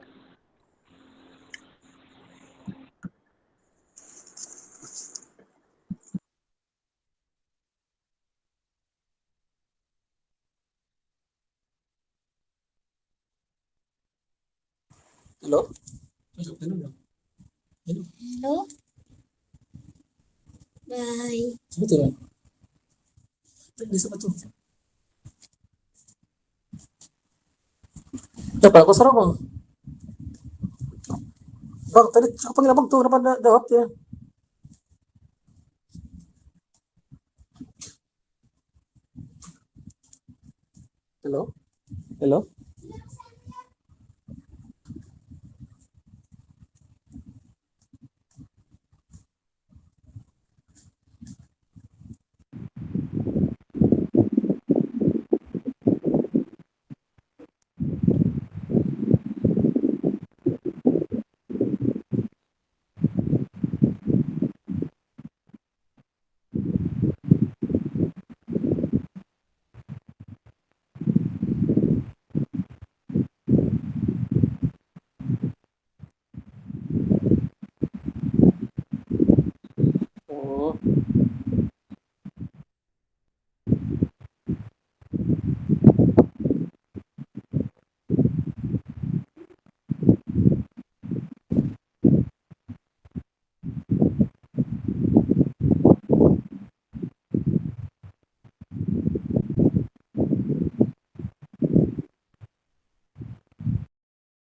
Hello? Hello. Bye. Betul. Tadi siapa tuh? Siapa? Aku sarang bang. Bang, tadi aku panggil abang tuh, kenapa nggak jawab ya? Hello? Hello?